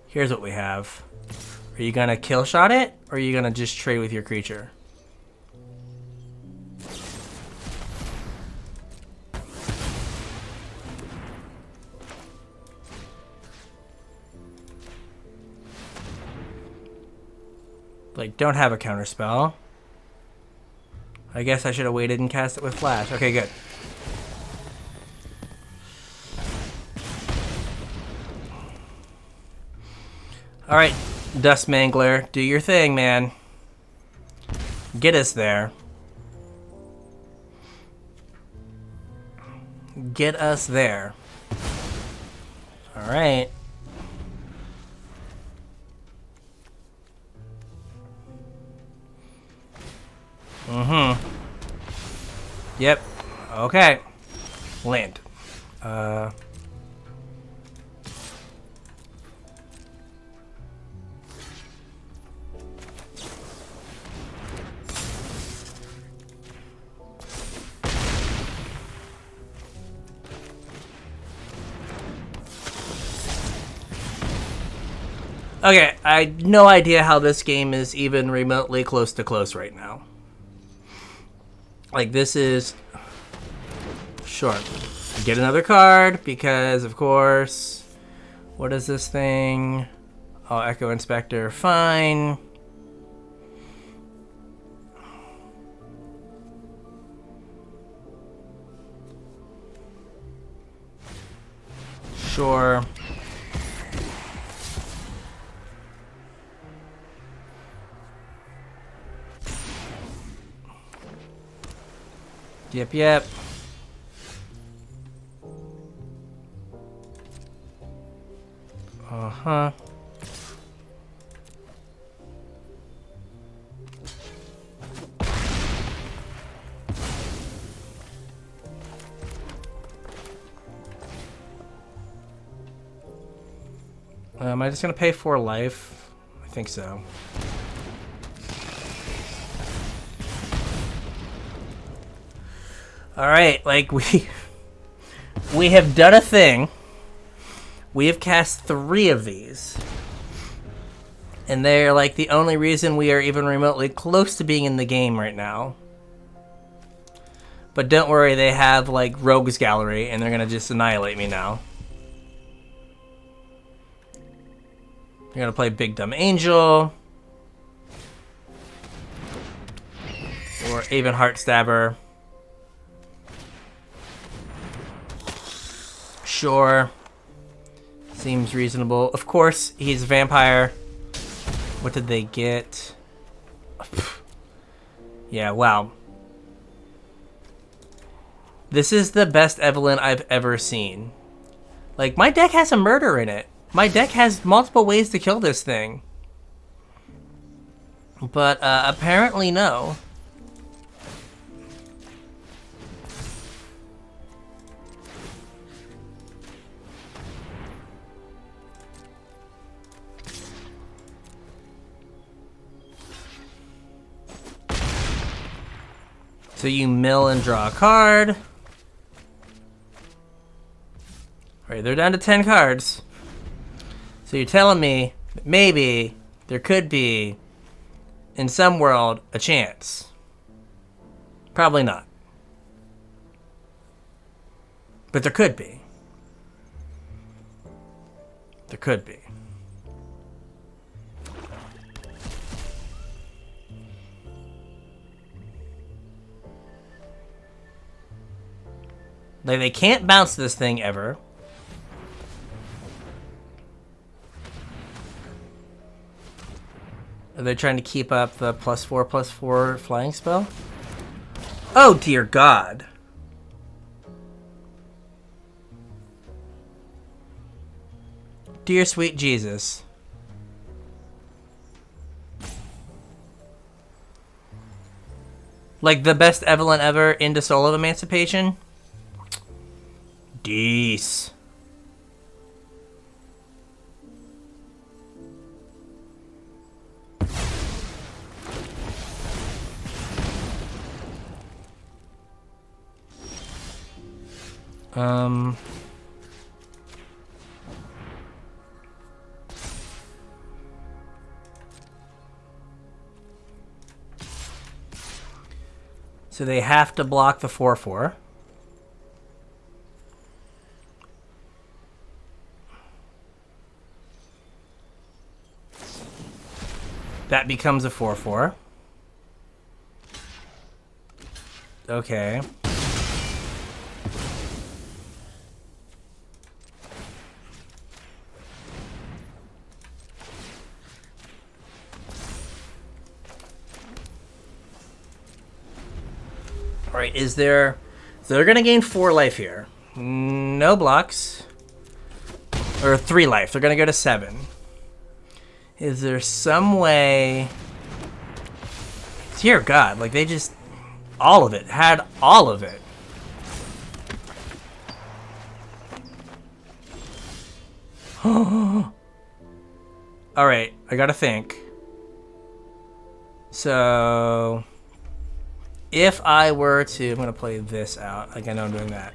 Here's what we have. Are you gonna kill shot it, or are you gonna just trade with your creature? Like, don't have a counterspell. I guess I should have waited and cast it with flash. Okay, good. Alright, Dust Mangler, do your thing, man. Get us there. Get us there. Alright. Yep. Okay. Land. Okay, I have no idea how this game is even remotely close to close right now. Like, this is... Sure. Get another card, because, of course... What is this thing? Oh, Echo Inspector. Fine. Sure. Yep. Uh-huh. Am I just gonna pay 4 life? I think so. Alright, like we have done a thing. We have cast 3 of these. And they're like the only reason we are even remotely close to being in the game right now. But don't worry, they have like Rogues Gallery and they're gonna just annihilate me now. You're gonna play Big Dumb Angel. Or Aven Heartstabber. Sure. Seems reasonable. Of course, he's a vampire. What did they get? Yeah, wow. This is the best Evelyn I've ever seen. Like, my deck has a murder in it. My deck has multiple ways to kill this thing. But, apparently no. So you mill and draw a card. Alright, they're down to 10 cards. So you're telling me that maybe there could be, in some world, a chance. Probably not. But there could be. There could be. Like, they can't bounce this thing ever. Are they trying to keep up the +4/+4 flying spell? Oh, dear God. Dear sweet Jesus. Like, the best Evelyn ever into Soul of Emancipation? Dees. So they have to block the 4/4. That becomes a 4/4. Okay. Alright, is there... So they're going to gain 4 life here. No blocks. Or 3 life. They're going to go to 7. Is there some way... Dear God, like they just... All of it. Had all of it. Alright, I gotta think. So... If I were to... I'm gonna play this out. Like I know I'm doing that.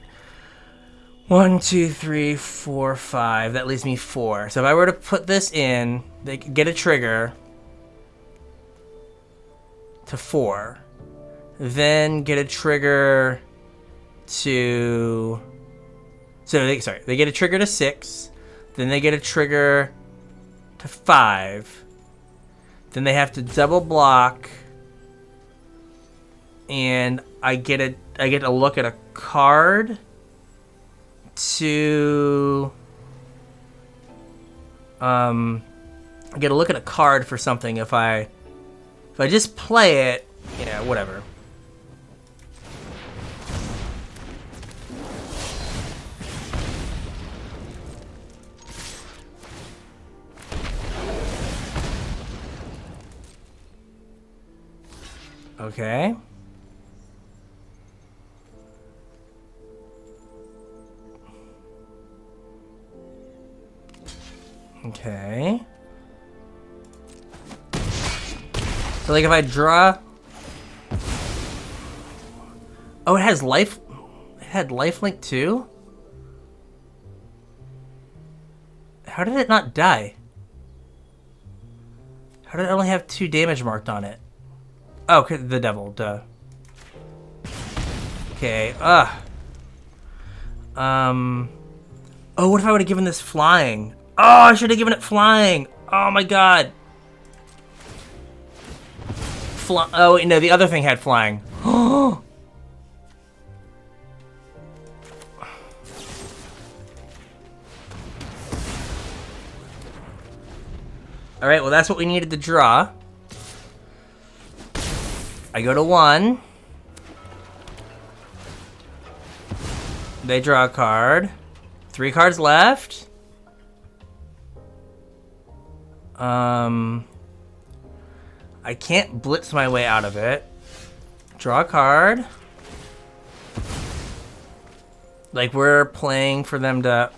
1, 2, 3, 4, 5. That leaves me 4. So if I were to put this in, they could get a trigger to 4. Then get a trigger to... So they get a trigger to 6. Then they get a trigger to 5. Then they have to double block. And I get a look at a card to I gotta look at a card for something if I just play it, yeah, whatever. Okay. Okay. So like if I draw... Oh, it has life... It had lifelink too? How did it not die? How did it only have 2 damage marked on it? Oh, the devil, duh. Okay, Oh, what if I would have given this flying? Oh, I should have given it flying! Oh my god! Oh, wait, no, the other thing had flying. Oh! Alright, well that's what we needed to draw. I go to 1. They draw a card. 3 cards left. I can't blitz my way out of it. Draw a card. Like we're playing for them to...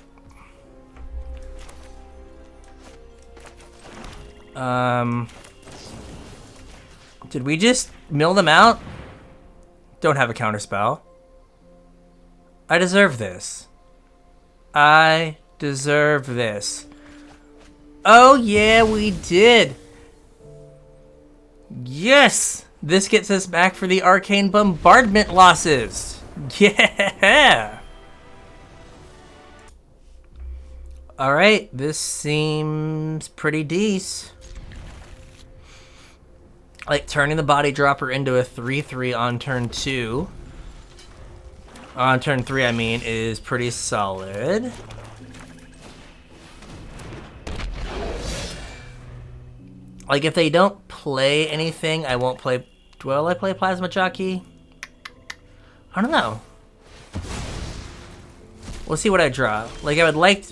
Did we just mill them out? Don't have a counterspell. I deserve this. I deserve this. Oh yeah, we did. Yes! This gets us back for the Arcane Bombardment losses. Yeah! Alright, this seems pretty decent. Like turning the body dropper into a 3/3 on turn 2. On turn 3, I mean, is pretty solid. Like if they don't play anything, I won't play. Will I play Plasma Jockey? I don't know. We'll see what I draw. Like I would like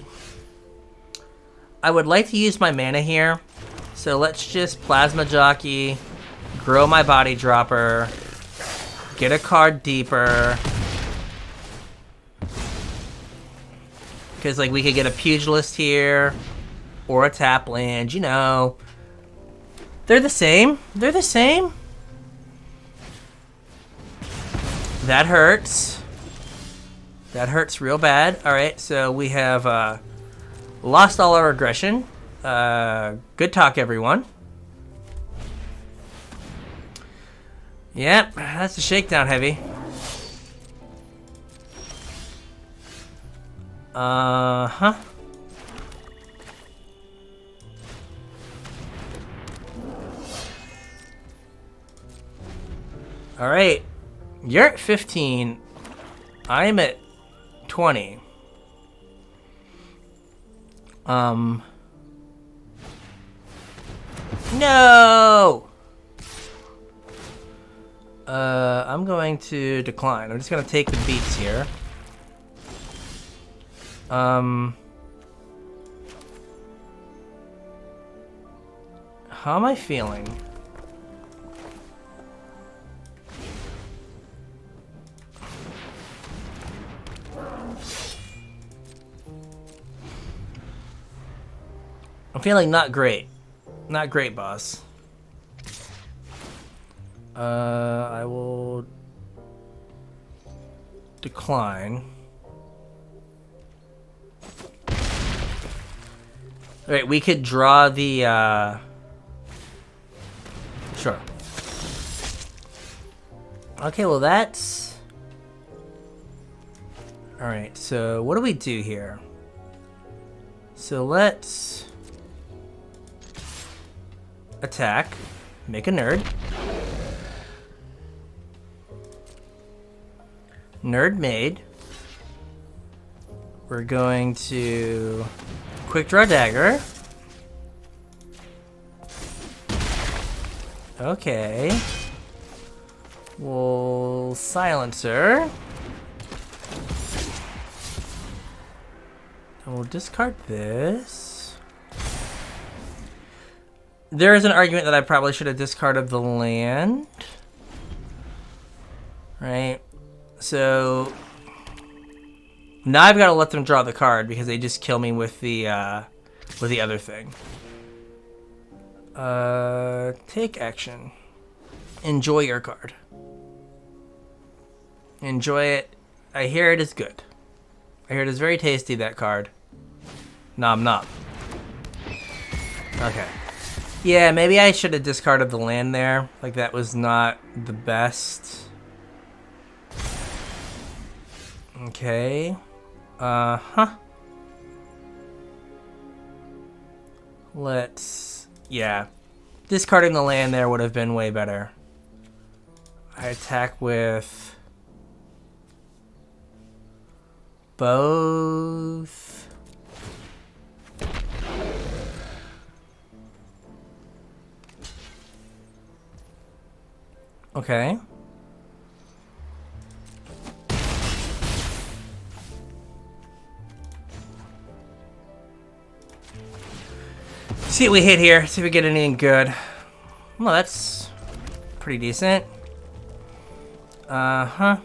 to use my mana here. So let's just Plasma Jockey, grow my body dropper, get a card deeper. Because like we could get a Pugilist here or a tap land, you know. They're the same. They're the same. That hurts. That hurts real bad. Alright, so we have lost all our aggression. Good talk, everyone. Yep, that's a shakedown heavy. Uh-huh. Alright. You're at 15. I'm at 20. No! I'm going to decline. I'm just gonna take the beats here. How am I feeling? I'm feeling not great. Not great, boss. I will decline. Alright, we could draw the, Sure. Okay, well that's... Alright, so what do we do here? So let's... attack. Make a nerd. Nerd made. We're going to quick draw dagger. Okay. We'll silencer. And we'll discard this. There is an argument that I probably should have discarded the land. Right? So now I've got to let them draw the card because they just kill me with the other thing. Take action. Enjoy your card. Enjoy it. I hear it is good. I hear it is very tasty, that card. Nom nom. Okay. Yeah, maybe I should have discarded the land there. Like, that was not the best. Okay. Yeah. Discarding the land there would have been way better. I attack with both. Okay. See what we hit here. See if we get anything good. Well, that's pretty decent. And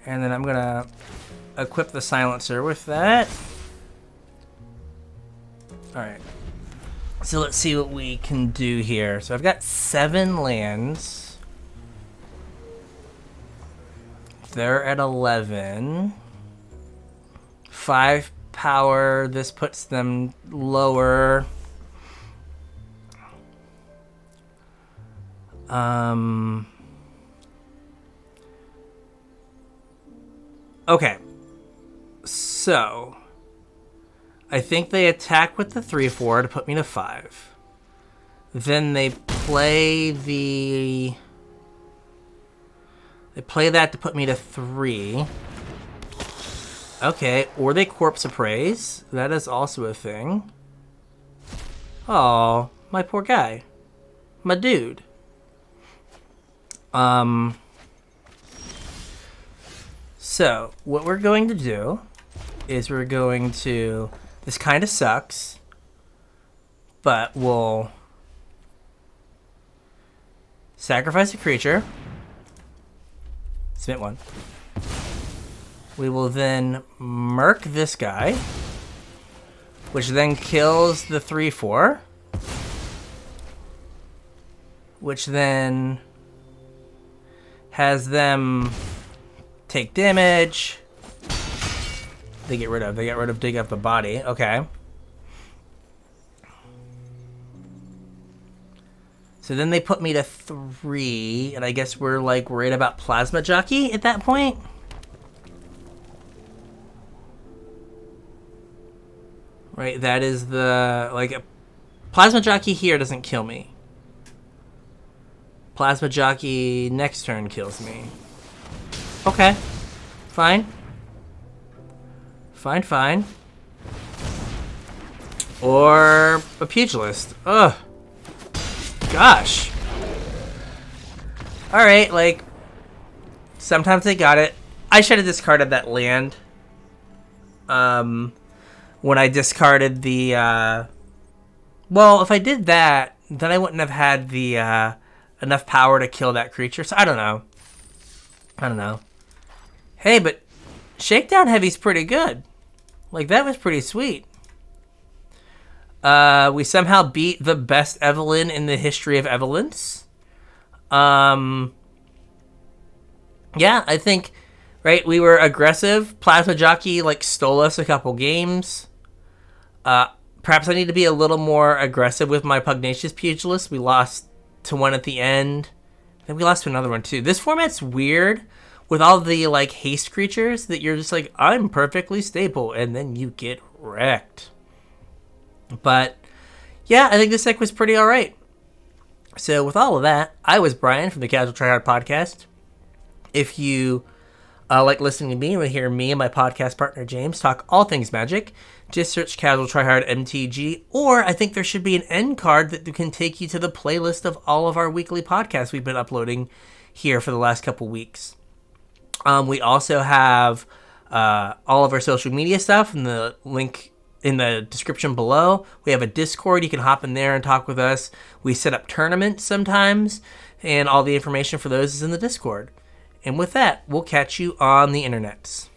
then I'm gonna equip the silencer with that. Alright. So let's see what we can do here. So I've got 7 lands. They're at 11. 5 power. This puts them lower. Okay. So I think they attack with the 3/4 to put me to 5. Then they play that to put me to 3. Okay, or they corpse appraise. That is also a thing. Oh, my poor guy. My dude. So, what we're going to do is we're going to... This kind of sucks, but we'll sacrifice a creature. Submit 1. We will then murk this guy, which then kills the 3/4, which then has them take damage. They get rid of dig up the body. Okay. So then they put me to 3, and I guess we're like worried about Plasma Jockey at that point. Right, that is the, like, Plasma Jockey here doesn't kill me. Plasma Jockey next turn kills me. Okay. Fine. Fine. Or a Pugilist. Ugh. Gosh. Alright, like, sometimes they got it. I should have discarded that land. When I discarded the, well, if I did that, then I wouldn't have had the, enough power to kill that creature. So I don't know. Hey, but Shakedown Heavy's pretty good. Like, that was pretty sweet. We somehow beat the best Evelyn in the history of Evelyns. Yeah, I think, right, we were aggressive. Plasma Jockey, like, stole us a couple games. Perhaps I need to be a little more aggressive with my Pugnacious Pugilist. We lost to one at the end. I think we lost to another one, too. This format's weird with all the, like, haste creatures that you're just like, I'm perfectly stable, and then you get wrecked. But, yeah, I think this deck was pretty alright. So, with all of that, I was Bryan from the Casual Try Hard podcast. If you Like listening to me, you'll hear me and my podcast partner James talk all things Magic. Just search Casual Try Hard MTG, or I think there should be an end card that can take you to the playlist of all of our weekly podcasts we've been uploading here for the last couple weeks. We also have all of our social media stuff in the link in the description below. We have a Discord. You can hop in there and talk with us. We set up tournaments sometimes, and all the information for those is in the Discord. And with that, we'll catch you on the internets.